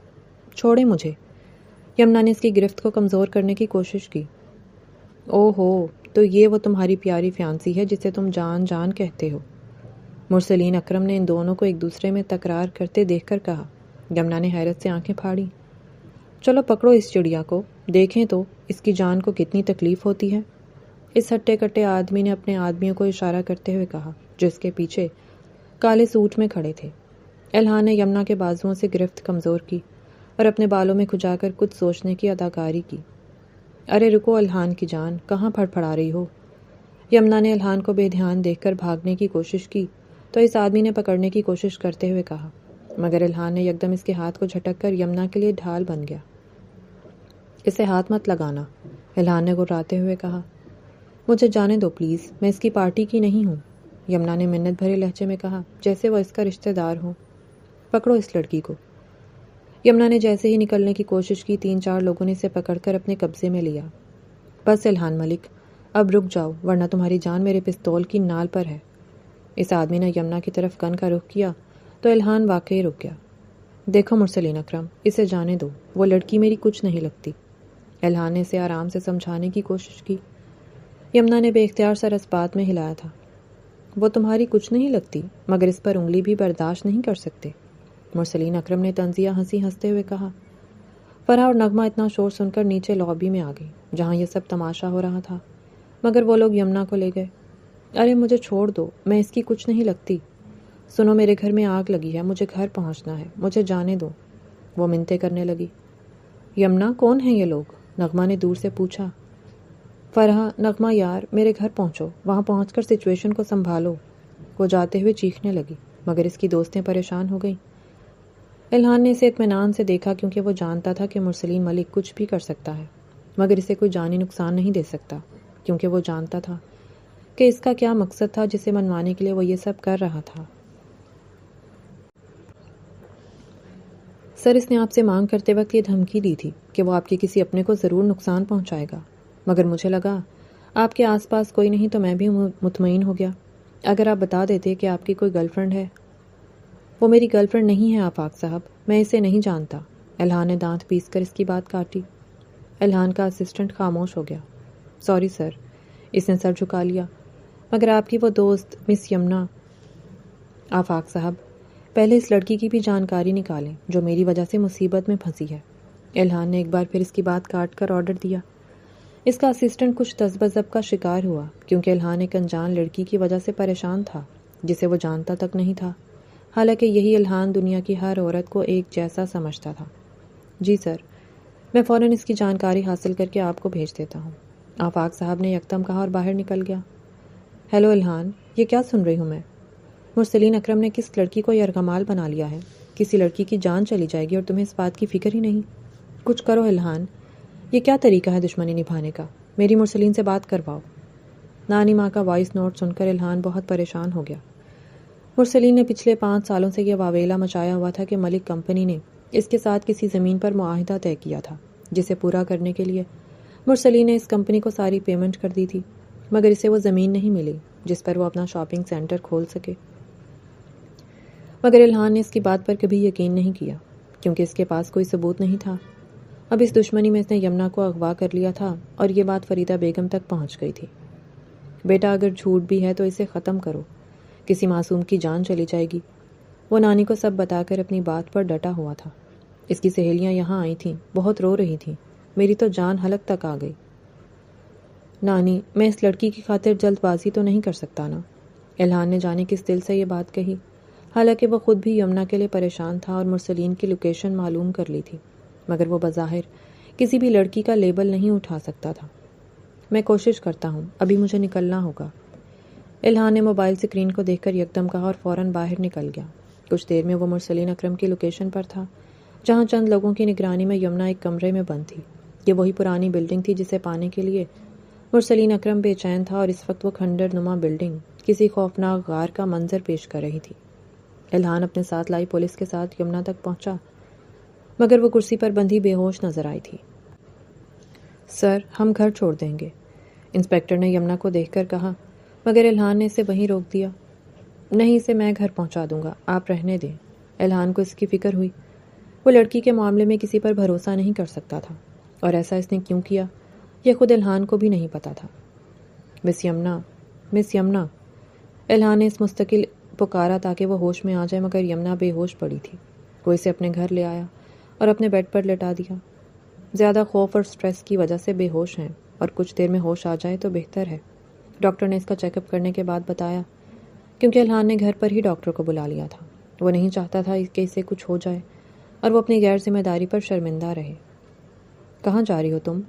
چھوڑے مجھے، یمنا نے اس کی گرفت کو کمزور کرنے کی کوشش کی۔ او ہو، تو یہ وہ تمہاری پیاری فیانسی ہے جسے تم جان جان کہتے ہو، مرسلین اکرم نے ان دونوں کو ایک دوسرے میں تکرار کرتے دیکھ کر کہا۔ یمنا نے حیرت سے آنکھیں پھاڑی۔ چلو پکڑو اس چڑیا کو، دیکھیں تو اس کی جان کو کتنی تکلیف ہوتی ہے، اس ہٹے کٹے آدمی نے اپنے آدمیوں کو اشارہ کرتے ہوئے کہا جو اس کے پیچھے کالے سوٹ میں کھڑے تھے۔ الہان نے یمنا کے بازوؤں سے گرفت کمزور کی اور اپنے بالوں میں کھجا کر کچھ سوچنے کی اداکاری کی۔ ارے رکو الہان کی جان، کہاں پھڑ پھڑا رہی ہو؟ یمنا نے الہان کو بے دھیان دیکھ کر بھاگنے کی کوشش کی تو اس آدمی نے پکڑنے کی کوشش کرتے ہوئے کہا۔ مگر الہان نے یکدم اس کے ہاتھ کو جھٹک کر یمنا کے لیے ڈھال بن گیا۔ اسے ہاتھ مت لگانا، الہان نے گھبراتے ہوئے کہا۔ مجھے جانے دو پلیز، میں اس کی پارٹی کی نہیں ہوں، یمنا نے منت بھرے لہجے میں کہا، جیسے وہ اس کا رشتہ دار ہو۔ پکڑو اس لڑکی کو۔ یمنا نے جیسے ہی نکلنے کی کوشش کی، 3-4 لوگوں نے اسے پکڑ کر اپنے قبضے میں لیا۔ بس الہان ملک، اب رک جاؤ ورنہ تمہاری جان میرے پستول کی نال پر ہے۔ اس آدمی نے یمنا کی طرف گن کا رخ کیا تو الہان واقعی رک گیا۔ دیکھو مرسلین اکرم، اسے جانے دو، وہ لڑکی میری کچھ نہیں لگتی۔ الہان نے اسے آرام سے سمجھانے کی کوشش کی۔ یمنا نے بے اختیار سر اس بات میں ہلایا تھا۔ وہ تمہاری کچھ نہیں لگتی، مگر اس پر انگلی بھی برداشت نہیں کر سکتے، مرسلین اکرم نے طنزیہ ہنستے ہوئے کہا۔ فرح اور نغمہ اتنا شور سن کر نیچے لابی میں آ گئی جہاں یہ سب تماشا ہو رہا تھا، مگر وہ لوگ یمنا کو لے گئے۔ ارے مجھے چھوڑ دو، میں اس کی کچھ نہیں لگتی۔ سنو، میرے گھر میں آگ لگی ہے، مجھے گھر پہنچنا ہے، مجھے جانے دو، وہ منتیں کرنے لگی۔ یمنا، کون ہیں یہ لوگ؟ نغمہ نے دور سے پوچھا۔ فرح، نغمہ یار، میرے گھر پہنچو، وہاں پہنچ کر سچویشن کو سنبھالو، وہ جاتے ہوئے چیخنے لگی، مگر اس کی دوستیں پریشان ہو گئیں۔ الہان نے اسے اطمینان سے دیکھا کیونکہ وہ جانتا تھا کہ مرسلین ملک کچھ بھی کر سکتا ہے، مگر اسے کوئی جانی نقصان نہیں دے سکتا، کیونکہ وہ جانتا تھا کہ اس کا کیا مقصد تھا جسے منوانے کے لیے وہ یہ سب کر رہا تھا۔ سر، اس نے آپ سے مانگ کرتے وقت یہ دھمکی دی تھی کہ وہ آپ کے کسی اپنے کو ضرور نقصان پہنچائے گا، مگر مجھے لگا آپ کے آس پاس کوئی نہیں تو میں بھی مطمئن ہو گیا۔ اگر آپ بتا دیتے کہ آپ کی کوئی گرل فرینڈ ہے۔ وہ میری گرل فرینڈ نہیں ہے آفاق صاحب، میں اسے نہیں جانتا، الہان نے دانت پیس کر اس کی بات کاٹی۔ الہان کا اسسٹنٹ خاموش ہو گیا۔ سوری سر، اس نے سر جھکا لیا، مگر آپ کی وہ دوست مس یمنا۔ آفاق صاحب، پہلے اس لڑکی کی بھی جانکاری نکالیں جو میری وجہ سے مصیبت میں پھنسی ہے، الہان نے ایک بار پھر اس کی بات کاٹ کر آرڈر دیا۔ اس کا اسسٹنٹ کچھ تذبذب کا شکار ہوا کیونکہ الہان ایک انجان لڑکی کی وجہ سے پریشان تھا جسے وہ جانتا تک نہیں تھا، حالانکہ یہی الہان دنیا کی ہر عورت کو ایک جیسا سمجھتا تھا۔ جی سر، میں فوراً اس کی جانکاری حاصل کر کے آپ کو بھیج دیتا ہوں، آفاق صاحب نے یکدم کہا اور باہر نکل گیا۔ ہیلو الہان، یہ کیا سن رہی ہوں میں؟ مرسلین اکرم نے کس لڑکی کو یرغمال بنا لیا ہے؟ کسی لڑکی کی جان چلی جائے گی اور تمہیں اس بات کی فکر ہی نہیں؟ کچھ کرو الہان، یہ کیا طریقہ ہے دشمنی نبھانے کا؟ میری مرسلین سے بات کرواؤ۔ نانی ماں کا وائس نوٹ سن کر الہان بہت پریشان ہو گیا۔ مرسلین نے پچھلے 5 سالوں سے یہ واویلا مچایا ہوا تھا کہ ملک کمپنی نے اس کے ساتھ کسی زمین پر معاہدہ طے کیا تھا جسے پورا کرنے کے لیے مرسلین نے اس کمپنی کو ساری پیمنٹ کر دی تھی، مگر اسے وہ زمین نہیں ملی جس پر وہ اپنا شاپنگ سینٹر کھول سکے۔ مگر الہان نے اس کی بات پر کبھی یقین نہیں کیا کیونکہ اس کے پاس کوئی ثبوت نہیں تھا۔ اب اس دشمنی میں اس نے یمنا کو اغوا کر لیا تھا اور یہ بات فریدہ بیگم تک پہنچ گئی تھی۔ بیٹا، اگر جھوٹ بھی ہے تو اسے ختم کرو، کسی معصوم کی جان چلی جائے گی۔ وہ نانی کو سب بتا کر اپنی بات پر ڈٹا ہوا تھا۔ اس کی سہیلیاں یہاں آئی تھیں، بہت رو رہی تھیں، میری تو جان حلق تک آ گئی۔ نانی، میں اس لڑکی کی خاطر جلد بازی تو نہیں کر سکتا نا؟ الہان نے جانے کس دل سے یہ بات کہی، حالانکہ وہ خود بھی یمنا کے لیے پریشان تھا اور مرسلین کی لوکیشن معلوم کر لی تھی، مگر وہ بظاہر کسی بھی لڑکی کا لیبل نہیں اٹھا سکتا تھا۔ میں کوشش کرتا ہوں، ابھی مجھے نکلنا ہوگا، الہان نے موبائل اسکرین کو دیکھ کر یکدم کہا اور فوراً باہر نکل گیا۔ کچھ دیر میں وہ مرسلین اکرم کی لوکیشن پر تھا جہاں چند لوگوں کی نگرانی میں یمنا ایک کمرے میں بند تھی۔ یہ وہی پرانی بلڈنگ تھی جسے پانے کے لیے مرسلین اکرم بے چین تھا اور اس وقت وہ کھنڈر نما بلڈنگ کسی خوفناک غار کا منظر پیش کر رہی تھی۔ الہان اپنے ساتھ لائی پولیس کے ساتھ یمنا تک پہنچا، مگر وہ کرسی پر بندھی بے ہوش نظر آئی تھی۔ سر، ہم گھر چھوڑ دیں گے، انسپکٹر نے یمنا کو دیکھ کر کہا، مگر الہان نے اسے وہیں روک دیا۔ نہیں، اسے میں گھر پہنچا دوں گا، آپ رہنے دیں۔ الہان کو اس کی فکر ہوئی۔ وہ لڑکی کے معاملے میں کسی پر بھروسہ نہیں کر سکتا تھا، اور ایسا اس نے کیوں کیا یہ خود الہان کو بھی نہیں پتا تھا۔ مس یمنا، مس یمنا، الہان نے اس مستقل پکارا تاکہ وہ ہوش میں آ جائے، مگر یمنا بے ہوش پڑی تھی۔ وہ اسے اپنے گھر لے آیا اور اپنے بیڈ پر لٹا دیا۔ زیادہ خوف اور سٹریس کی وجہ سے بے ہوش ہیں اور کچھ دیر میں ہوش آ جائے تو بہتر ہے، ڈاکٹر نے اس کا چیک اپ کرنے کے بعد بتایا، کیونکہ الہان نے گھر پر ہی ڈاکٹر کو بلا لیا تھا۔ وہ نہیں چاہتا تھا کہ اسے کچھ ہو جائے اور وہ اپنی غیر ذمہ داری پر شرمندہ رہے۔ کہاں جا رہی ہو تم؟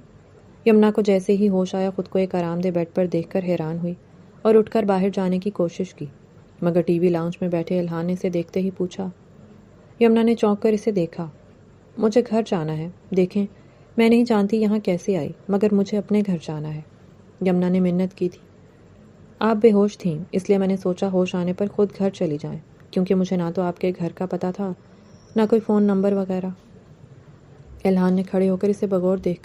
یمنا کو جیسے ہی ہوش آیا خود کو ایک آرام دہ بیڈ پر دیکھ کر حیران ہوئی اور اٹھ کر باہر جانے کی کوشش کی، مگر ٹی وی لاؤنج میں بیٹھے الہان نے اسے دیکھتے ہی پوچھا، یمنا نے چونک کر اسے دیکھا۔ مجھے گھر جانا ہے، دیکھیں میں نہیں جانتی یہاں کیسے آئی، مگر مجھے اپنے گھر جانا ہے۔ یمنا نے منت کی تھی۔ آپ بے ہوش تھیں، اس لیے میں نے سوچا ہوش آنے پر خود گھر چلی جائیں، کیونکہ مجھے نہ تو آپ کے گھر کا پتہ تھا نہ کوئی فون نمبر وغیرہ۔ الہان نے کھڑے ہو کر اسے بغور دیکھ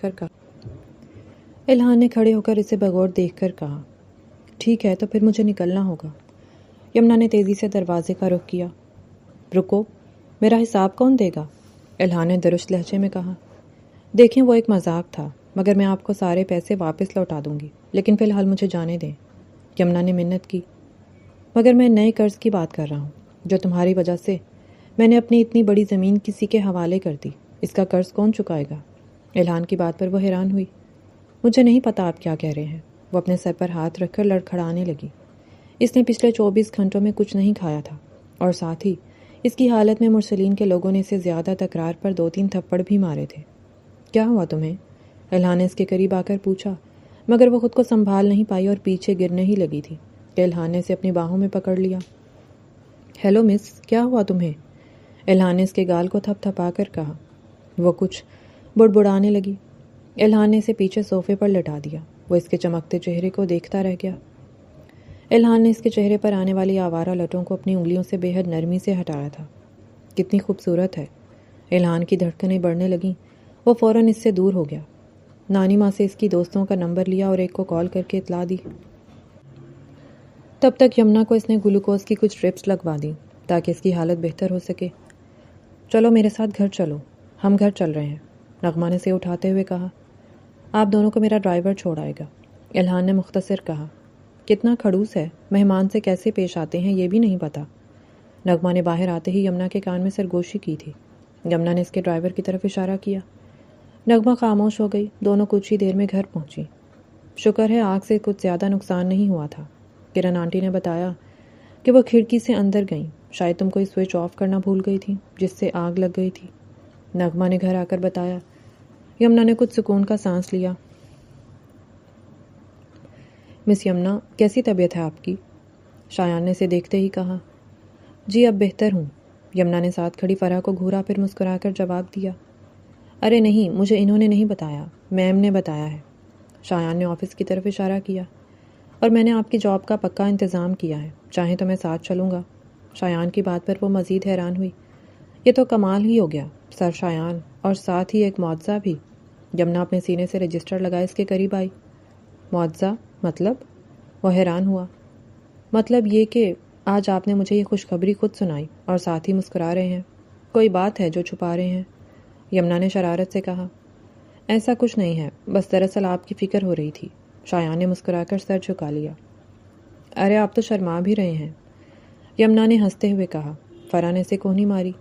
کر کہا ٹھیک ہے تو پھر مجھے نکلنا ہوگا۔ یمنا نے تیزی سے دروازے کا رخ کیا۔ رکو، میرا حساب کون دے گا؟ الہان نے درست لہجے میں کہا۔ دیکھیں وہ ایک مذاق تھا، مگر میں آپ کو سارے پیسے واپس لوٹا دوں گی، لیکن فی الحال مجھے جانے دیں۔ یمنا نے منت کی۔ مگر میں نئے قرض کی بات کر رہا ہوں، جو تمہاری وجہ سے میں نے اپنی اتنی بڑی زمین کسی کے حوالے کر دی۔ اس کا قرض کون چکائے گا؟ الہان کی بات پر وہ حیران ہوئی۔ مجھے نہیں پتا آپ کیا کہہ رہے ہیں۔ وہ اپنے سر پر ہاتھ رکھ کر لڑکھڑانے لگی۔ اس نے پچھلے 24 گھنٹوں میں کچھ نہیں کھایا تھا، اور ساتھ ہی اس کی حالت میں مرسلین کے لوگوں نے اسے زیادہ تکرار پر 2-3 تھپڑ بھی مارے تھے۔ کیا ہوا تمہیں؟ الہان نے اس کے قریب آ کر پوچھا، مگر وہ خود کو سنبھال نہیں پائی اور پیچھے گرنے ہی لگی تھی کہ الہان نے اسے اپنی باہوں میں پکڑ لیا۔ ہیلو مس، کیا ہوا تمہیں؟ الہان نے اس کے گال کو تھپ تھپا کر کہا۔ وہ کچھ بڑبڑانے لگی۔ الہان نے اسے پیچھے صوفے پر لٹا دیا۔ وہ اس کے چمکتے چہرے کو دیکھتا رہ گیا۔ الہان نے اس کے چہرے پر آنے والی آوارہ لٹوں کو اپنی انگلیوں سے بے حد نرمی سے ہٹایا تھا۔ کتنی خوبصورت ہے۔ الہان کی دھڑکنیں بڑھنے لگیں۔ وہ فوراً اس سے دور ہو گیا۔ نانی ماں سے اس کی دوستوں کا نمبر لیا اور ایک کو کال کر کے اطلاع دی۔ تب تک یمنا کو اس نے گلوکوز کی کچھ ڈرپس لگوا دیں تاکہ اس کی حالت بہتر ہو سکے۔ چلو میرے ساتھ گھر چلو، ہم گھر چل رہے ہیں، نغمہ نے اسے اٹھاتے ہوئے کہا۔ آپ دونوں کو میرا ڈرائیور چھوڑ آئے گا، الہان نے مختصر کہا۔ کتنا کھڑوس ہے، مہمان سے کیسے پیش آتے ہیں یہ بھی نہیں پتا۔ نغمہ نے باہر آتے ہی یمنا کے کان میں سرگوشی کی تھی۔ یمنا نے اس کے ڈرائیور کی طرف اشارہ کیا۔ نغمہ خاموش ہو گئی۔ دونوں کچھ ہی دیر میں گھر پہنچی۔ شکر ہے آگ سے کچھ زیادہ نقصان نہیں ہوا تھا۔ کرن آنٹی نے بتایا کہ وہ کھڑکی سے اندر گئیں، شاید تم کوئی سوئچ آف کرنا بھول گئی تھی جس سے آگ لگ گئی تھی۔ نغمہ نے گھر آ کر بتایا۔ یمنا نے کچھ سکون کا سانس لیا۔ مس یمنا، کیسی طبیعت ہے آپ کی؟ شایان نے اسے دیکھتے ہی کہا۔ جی اب بہتر ہوں۔ یمنا نے ساتھ کھڑی فرح کو گھورا، پھر مسکرا کر جواب دیا۔ ارے نہیں، مجھے انہوں نے نہیں بتایا، میم نے بتایا ہے۔ شایان نے آفس کی طرف اشارہ کیا۔ اور میں نے آپ کی جاب کا پکا انتظام کیا ہے، چاہیں تو میں ساتھ چلوں گا۔ شایان کی بات پر وہ مزید حیران ہوئی۔ یہ تو کمال ہی ہو گیا سر شایان، اور ساتھ ہی ایک معجزہ بھی۔ یمنا اپنے سینے سے رجسٹر لگائے اس کے قریب آئی۔ معجزہ مطلب؟ وہ حیران ہوا۔ مطلب یہ کہ آج آپ نے مجھے یہ خوشخبری خود سنائی اور ساتھ ہی مسکرا رہے ہیں۔ کوئی بات ہے جو چھپا رہے ہیں؟ یمنا نے شرارت سے کہا۔ ایسا کچھ نہیں ہے، بس دراصل آپ کی فکر ہو رہی تھی۔ شایان نے مسکرا کر سر جھکا لیا۔ ارے آپ تو شرما بھی رہے ہیں، یمنا نے ہنستے ہوئے کہا۔ فرح نے اسے کوہنی ماری۔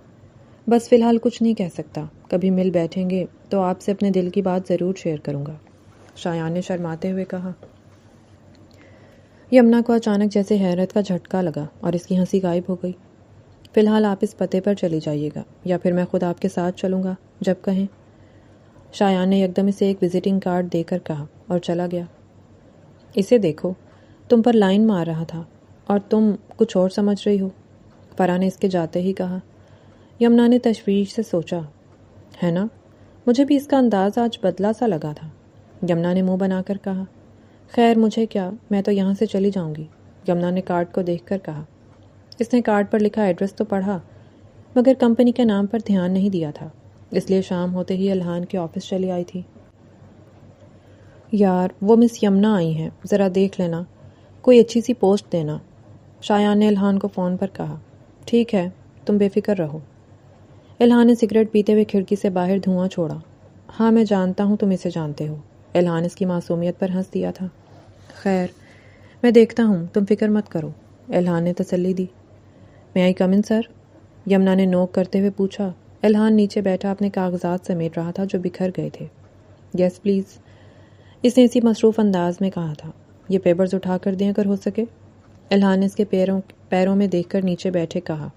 بس فی الحال کچھ نہیں کہہ سکتا، کبھی مل بیٹھیں گے تو آپ سے اپنے دل کی بات ضرور شیئر کروں گا، شایان نے شرماتے ہوئے کہا۔ یمنا کو اچانک جیسے حیرت کا جھٹکا لگا اور اس کی ہنسی غائب ہو گئی۔ فی الحال آپ اس پتے پر چلی جائیے گا یا پھر میں خود آپ کے ساتھ چلوں گا جب کہیں۔ شایان نے یکدم اسے ایک وزٹنگ کارڈ دے کر کہا اور چلا گیا۔ اسے دیکھو، تم پر لائن مار رہا تھا اور تم کچھ اور سمجھ رہی ہو، فرح نے اس کے جاتے ہی کہا۔ یمنا نے تشویش سے سوچا، ہے نا، مجھے بھی اس کا انداز آج بدلا سا لگا تھا۔ یمنا نے منہ بنا کر کہا۔ خیر مجھے کیا، میں تو یہاں سے چلی جاؤں گی، یمنا نے کارڈ کو دیکھ کر کہا۔ اس نے کارڈ پر لکھا ایڈریس تو پڑھا، مگر کمپنی کے نام پر دھیان نہیں دیا تھا، اس لیے شام ہوتے ہی الہان کے آفس چلی آئی تھی۔ یار وہ مس یمنا آئی ہیں، ذرا دیکھ لینا، کوئی اچھی سی پوسٹ دینا، شایان نے الہان کو فون پر کہا۔ ٹھیک ہے، تم بے فکر رہو۔ الہان نے سگریٹ پیتے ہوئے کھڑکی سے باہر دھواں چھوڑا۔ ہاں میں جانتا ہوں تم اسے جانتے ہو، الہان اس کی معصومیت پر ہنس دیا تھا۔ خیر میں دیکھتا ہوں، تم فکر مت کرو، الہان نے تسلی دی۔ میں آئی کم ان سر؟ یمنا نے نوک کرتے ہوئے پوچھا۔ الہان نیچے بیٹھا اپنے کاغذات سمیٹ رہا تھا جو بکھر گئے تھے۔ یس پلیز، اس نے اسی مصروف انداز میں کہا تھا۔ یہ پیپرز اٹھا کر دیں اگر ہو سکے، الہان نے اس کے پیروں میں دیکھ کر نیچے بیٹھے کہا۔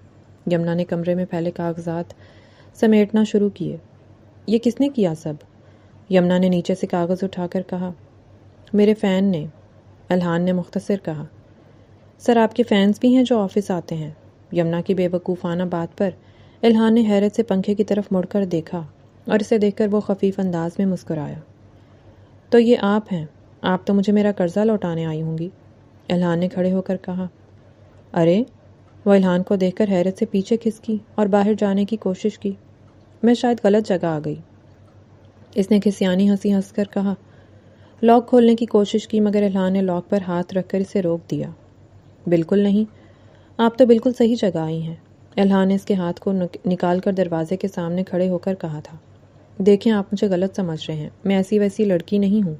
یمنا نے کمرے میں پھیلے کاغذات سمیٹنا شروع کیے۔ یہ کس نے کیا سب؟ یمنا نے نیچے سے کاغذ اٹھا کر کہا۔ میرے فین نے، الہان نے مختصر کہا۔ سر آپ کے فینس بھی ہیں جو آفس آتے ہیں؟ یمنا کی بے وقوفانہ بات پر الہان نے حیرت سے پنکھے کی طرف مڑ کر دیکھا اور اسے دیکھ کر وہ خفیف انداز میں مسکرایا۔ تو یہ آپ ہیں؟ آپ تو مجھے میرا قرضہ لوٹانے آئی ہوں گی، الہان نے کھڑے ہو کر کہا۔ ارے، وہ الہان کو دیکھ کر حیرت سے پیچھے کھسکی اور باہر جانے کی کوشش کی۔ میں شاید غلط جگہ آ گئی، اس نے کھسیانی ہنسی ہنس کر کہا۔ لاک کھولنے کی کوشش کی مگر الہان نے لاک پر ہاتھ رکھ کر اسے روک دیا۔ بالکل نہیں، آپ تو بالکل صحیح جگہ آئی ہیں، الہان نے اس کے ہاتھ کو نکال کر دروازے کے سامنے کھڑے ہو کر کہا تھا۔ دیکھیں، آپ مجھے غلط سمجھ رہے ہیں، میں ایسی ویسی لڑکی نہیں ہوں،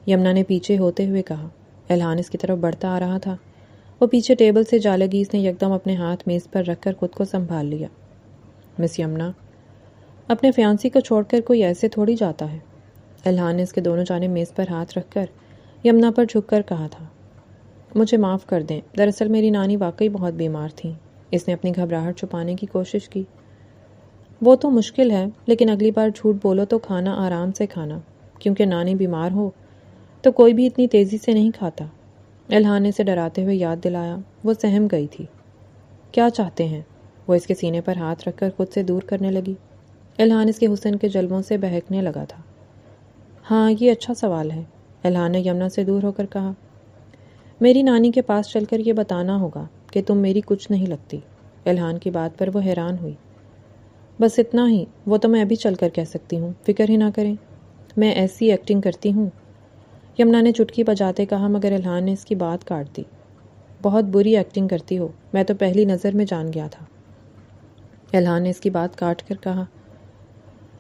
یمنا نے پیچھے ہوتے ہوئے کہا۔ الہان اس کی طرف بڑھتا آ رہا تھا۔ وہ پیچھے ٹیبل سے جا لگی، اس نے یکدم اپنے ہاتھ میز پر رکھ کر خود کو سنبھال لیا۔ مس یمنا، اپنے فیانسی کو چھوڑ کر کوئی ایسے تھوڑی جاتا ہے، الہان نے اس کے دونوں جانب میز پر ہاتھ رکھ کر یمنا پر جھک کر کہا تھا۔ مجھے معاف کر دیں، دراصل میری نانی واقعی بہت بیمار تھیں، اس نے اپنی گھبراہٹ چھپانے کی کوشش کی۔ وہ تو مشکل ہے، لیکن اگلی بار جھوٹ بولو تو کھانا آرام سے کھانا، کیونکہ نانی بیمار ہو تو کوئی بھی اتنی تیزی سے نہیں کھاتا، الہان نے اسے ڈراتے ہوئے یاد دلایا۔ وہ سہم گئی تھی۔ کیا چاہتے ہیں؟ وہ اس کے سینے پر ہاتھ رکھ کر خود سے دور کرنے لگی۔ الہان اس کے حسن کے جلووں سے بہکنے لگا تھا۔ ہاں، یہ اچھا سوال ہے، الہان نے یمنا سے دور ہو کر کہا۔ میری نانی کے پاس چل کر یہ بتانا ہوگا کہ تم میری کچھ نہیں لگتی۔ الہان کی بات پر وہ حیران ہوئی۔ بس اتنا ہی؟ وہ تو میں ابھی چل کر کہہ سکتی ہوں، فکر ہی نہ کریں، میں ایسی ایکٹنگ کرتی ہوں، یمنا نے چٹکی بجاتے کہا مگر الہان نے اس کی بات کاٹ دی۔ بہت بری ایکٹنگ کرتی ہو، میں تو پہلی نظر میں جان گیا تھا، الہان نے اس کی بات کاٹ کر کہا۔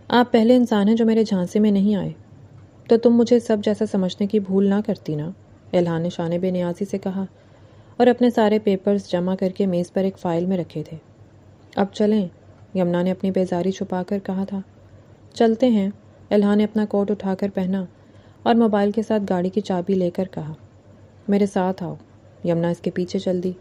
آپ پہلے انسان ہیں جو میرے جھانسے میں نہیں آئے، تو تم مجھے سب جیسا سمجھنے کی بھول نہ کرتی نا، الہان نے شانے بے نیازی سے کہا اور اپنے سارے پیپرز جمع کر کے میز پر ایک فائل میں رکھے تھے۔ اب چلیں، یمنا نے اپنی بیزاری چھپا کر کہا تھا۔ چلتے ہیں، الہان نے اپنا کوٹ اٹھا کر پہنا اور موبائل کے ساتھ گاڑی کی چابی لے کر کہا۔ میرے ساتھ آؤ، یمنا اس کے پیچھے چل دی۔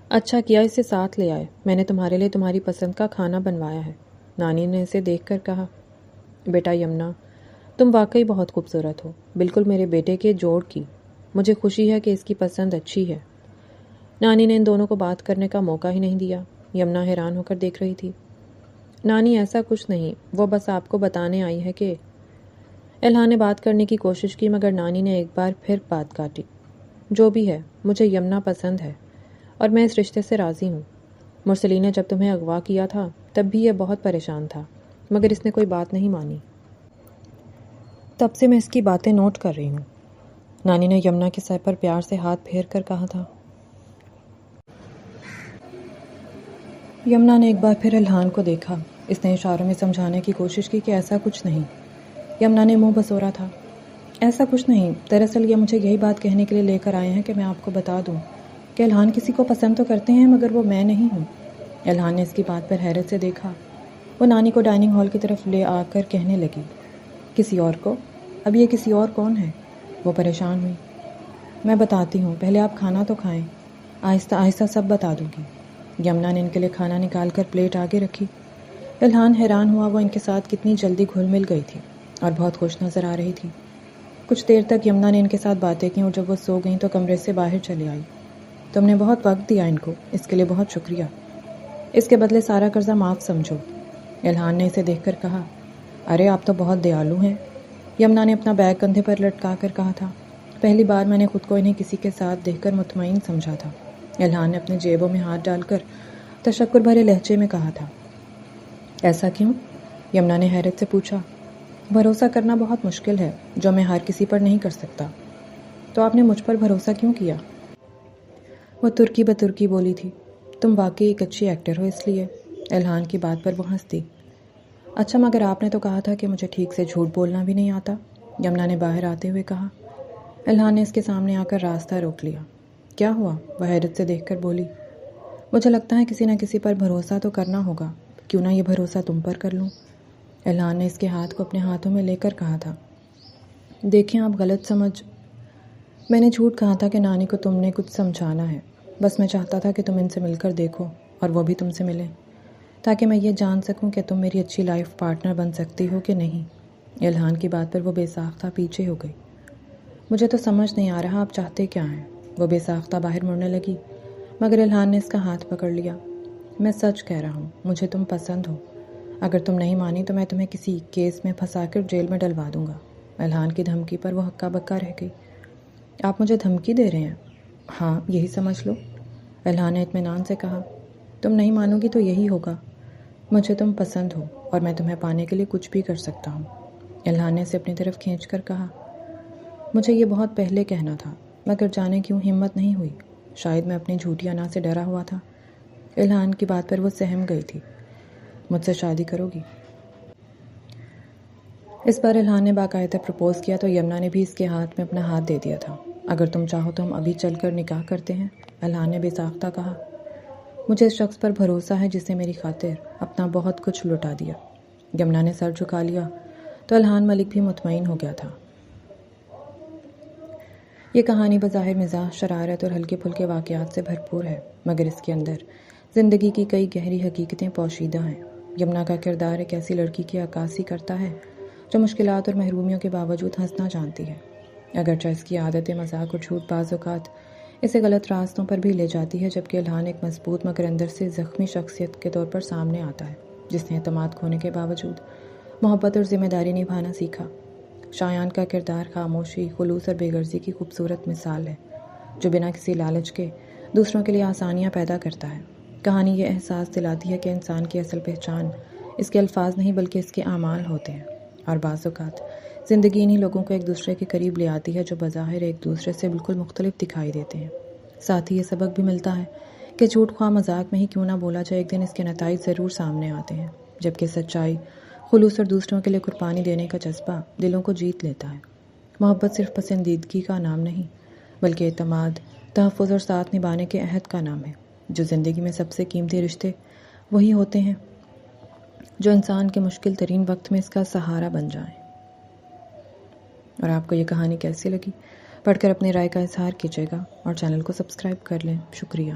اچھا کیا اسے ساتھ لے آئے، میں نے تمہارے لیے تمہاری پسند کا کھانا بنوایا ہے، نانی نے اسے دیکھ کر کہا۔ بیٹا یمنا، تم واقعی بہت خوبصورت ہو، بالکل میرے بیٹے کے جوڑ کی، مجھے خوشی ہے کہ اس کی پسند اچھی ہے۔ نانی نے ان دونوں کو بات کرنے کا موقع ہی نہیں دیا۔ یمنا حیران ہو کر دیکھ رہی تھی۔ نانی ایسا کچھ نہیں، وہ بس آپ کو بتانے آئی ہے کہ… الہان نے بات کرنے کی کوشش کی مگر نانی نے ایک بار پھر بات کاٹی۔ جو بھی ہے، مجھے یمنا پسند ہے اور میں اس رشتے سے راضی ہوں۔ مرسلی نے جب تمہیں اغوا کیا تھا تب بھی یہ بہت پریشان تھا مگر اس نے کوئی بات نہیں مانی، تب سے میں اس کی باتیں نوٹ کر رہی ہوں، نانی نے یمنا کے سر پر پیار سے ہاتھ پھیر کر کہا تھا۔ یمنا نے ایک بار پھر الہان کو دیکھا، اس نے اشاروں میں سمجھانے کی کوشش کی کہ ایسا کچھ نہیں۔ یمنا نے منہ بسورا تھا۔ ایسا کچھ نہیں، دراصل یہ مجھے یہی بات کہنے کے لیے لے کر آئے ہیں کہ میں آپ کو بتا دوں کہ الہان کسی کو پسند تو کرتے ہیں مگر وہ میں نہیں ہوں۔ الہان نے اس کی بات پر حیرت سے دیکھا۔ وہ نانی کو ڈائننگ ہال کی طرف لے آ کر کہنے لگی، کسی اور کو؟ اب یہ کسی اور کون ہے؟ وہ پریشان ہوئی۔ میں بتاتی ہوں، پہلے آپ کھانا تو کھائیں، آہستہ آہستہ سب بتا دوں گی۔ یمنا نے ان کے لیے کھانا نکال کر پلیٹ آگے رکھی۔ الہان حیران ہوا، وہ ان کے ساتھ کتنی جلدی گھل مل گئی تھی اور بہت خوش نظر آ رہی تھی۔ کچھ دیر تک یمنا نے ان کے ساتھ باتیں کی اور جب وہ سو گئیں تو کمرے سے باہر چلی آئی۔ تم نے بہت وقت دیا ان کو، اس کے لیے بہت شکریہ، اس کے بدلے سارا قرضہ معاف سمجھو، الہان نے اسے دیکھ کر کہا۔ ارے آپ تو بہت دیالو ہیں، یمنا نے اپنا بیگ کندھے پر لٹکا کر کہا تھا۔ پہلی بار میں نے خود کو انہیں کسی کے ساتھ دیکھ کر مطمئن سمجھا تھا، الہان نے اپنے جیبوں میں ہاتھ ڈال کر تشکر بھرے لہجے میں کہا تھا۔ ایسا کیوں؟ یمنا نے حیرت سے پوچھا۔ بھروسہ کرنا بہت مشکل ہے جو میں ہر کسی پر نہیں کر سکتا۔ تو آپ نے مجھ پر بھروسہ کیوں کیا؟ وہ ترکی بترکی بولی تھی۔ تم واقعی ایک اچھی ایکٹر ہو، اس لیے۔ الہان کی بات پر وہ ہنس دی۔ اچھا مگر آپ نے تو کہا تھا کہ مجھے ٹھیک سے جھوٹ بولنا بھی نہیں آتا، یمنا نے باہر آتے ہوئے کہا۔ الہان نے اس کے سامنے آ کر راستہ روک لیا۔ کیا ہوا؟ وہ حیرت سے دیکھ کر بولی۔ مجھے لگتا ہے کسی نہ کسی پر بھروسہ تو کرنا ہوگا، کیوں نہ یہ بھروسہ تم پر کر لوں، الہان نے اس کے ہاتھ کو اپنے ہاتھوں میں لے کر کہا تھا۔ دیکھیں آپ غلط سمجھ، میں نے جھوٹ کہا تھا کہ نانی کو تم نے کچھ سمجھانا ہے، بس میں چاہتا تھا کہ تم ان سے مل کر دیکھو اور وہ بھی تم سے ملیں تاکہ میں یہ جان سکوں کہ تم میری اچھی لائف پارٹنر بن سکتی ہو کہ نہیں۔ الہان کی بات پر وہ بے ساختہ پیچھے ہو گئی۔ مجھے تو سمجھ نہیں آ رہا آپ چاہتے کیا ہیں، وہ بے ساختہ باہر مڑنے لگی مگر الہان نے اس کا ہاتھ پکڑ لیا۔ میں سچ کہہ رہا ہوں، مجھے تم پسند ہو۔ اگر تم نہیں مانی تو میں تمہیں کسی کیس میں پھنسا کر جیل میں ڈلوا دوں گا۔ الہان کی دھمکی پر وہ ہکا بکا رہ گئی۔ آپ مجھے دھمکی دے رہے ہیں؟ ہاں، یہی سمجھ لو، الہان نے اطمینان سے کہا۔ تم نہیں مانو گی تو یہی ہوگا۔ مجھے تم پسند ہو اور میں تمہیں پانے کے لیے کچھ بھی کر سکتا ہوں، الہان نے اسے اپنی طرف کھینچ کر کہا۔ مجھے یہ بہت پہلے کہنا تھا، مگر جانے کیوں ہمت نہیں ہوئی۔ شاید میں اپنی جھوٹی انا سے ڈرا ہوا تھا۔ الہان کی بات پر وہ سہم گئی تھی۔ مجھ سے شادی کرو گی؟ اس پر الہان نے باقاعدہ پرپوز کیا تو یمنا نے بھی اس کے ہاتھ میں اپنا ہاتھ دے دیا تھا۔ اگر تم چاہو تو ہم ابھی چل کر نکاح کرتے ہیں، الہان نے بے ساختہ کہا۔ مجھے اس شخص پر بھروسہ ہے جس نے میری خاطر اپنا بہت کچھ لٹا دیا۔ یمنا نے سر جھکا لیا تو الہان ملک بھی مطمئن ہو گیا تھا۔ یہ کہانی بظاہر مزاح، شرارت اور ہلکے پھلکے واقعات سے بھرپور ہے، مگر اس کے اندر زندگی کی کئی گہری حقیقتیں پوشیدہ ہیں۔ یمنا کا کردار ایک ایسی لڑکی کی عکاسی کرتا ہے جو مشکلات اور محرومیوں کے باوجود ہنسنا جانتی ہے، اگرچہ اس کی عادت مذاق اور جھوٹ بعض اوقات اسے غلط راستوں پر بھی لے جاتی ہے، جبکہ الہان ایک مضبوط مگر اندر سے زخمی شخصیت کے طور پر سامنے آتا ہے، جس نے اعتماد کھونے کے باوجود محبت اور ذمہ داری نبھانا سیکھا۔ شایان کا کردار خاموشی، خلوص اور بے غرضی کی خوبصورت مثال ہے، جو بنا کسی لالچ کے دوسروں کے لیے آسانیاں پیدا کرتا ہے۔ کہانی یہ احساس دلاتی ہے کہ انسان کی اصل پہچان اس کے الفاظ نہیں بلکہ اس کے اعمال ہوتے ہیں، اور بعض اوقات زندگی انہی لوگوں کو ایک دوسرے کے قریب لے آتی ہے جو بظاہر ایک دوسرے سے بالکل مختلف دکھائی دیتے ہیں۔ ساتھ ہی یہ سبق بھی ملتا ہے کہ جھوٹ خواہ مذاق میں ہی کیوں نہ بولا جائے، ایک دن اس کے نتائج ضرور سامنے آتے ہیں، جبکہ سچائی، خلوص اور دوسروں کے لیے قربانی دینے کا جذبہ دلوں کو جیت لیتا ہے۔ محبت صرف پسندیدگی کا نام نہیں، بلکہ اعتماد، تحفظ اور ساتھ نبھانے کے عہد کا نام ہے۔ جو زندگی میں سب سے قیمتی رشتے وہی ہوتے ہیں جو انسان کے مشکل ترین وقت میں اس کا سہارا بن جائیں۔ اور آپ کو یہ کہانی کیسی لگی؟ پڑھ کر اپنی رائے کا اظہار کیجیے گا اور چینل کو سبسکرائب کر لیں۔ شکریہ۔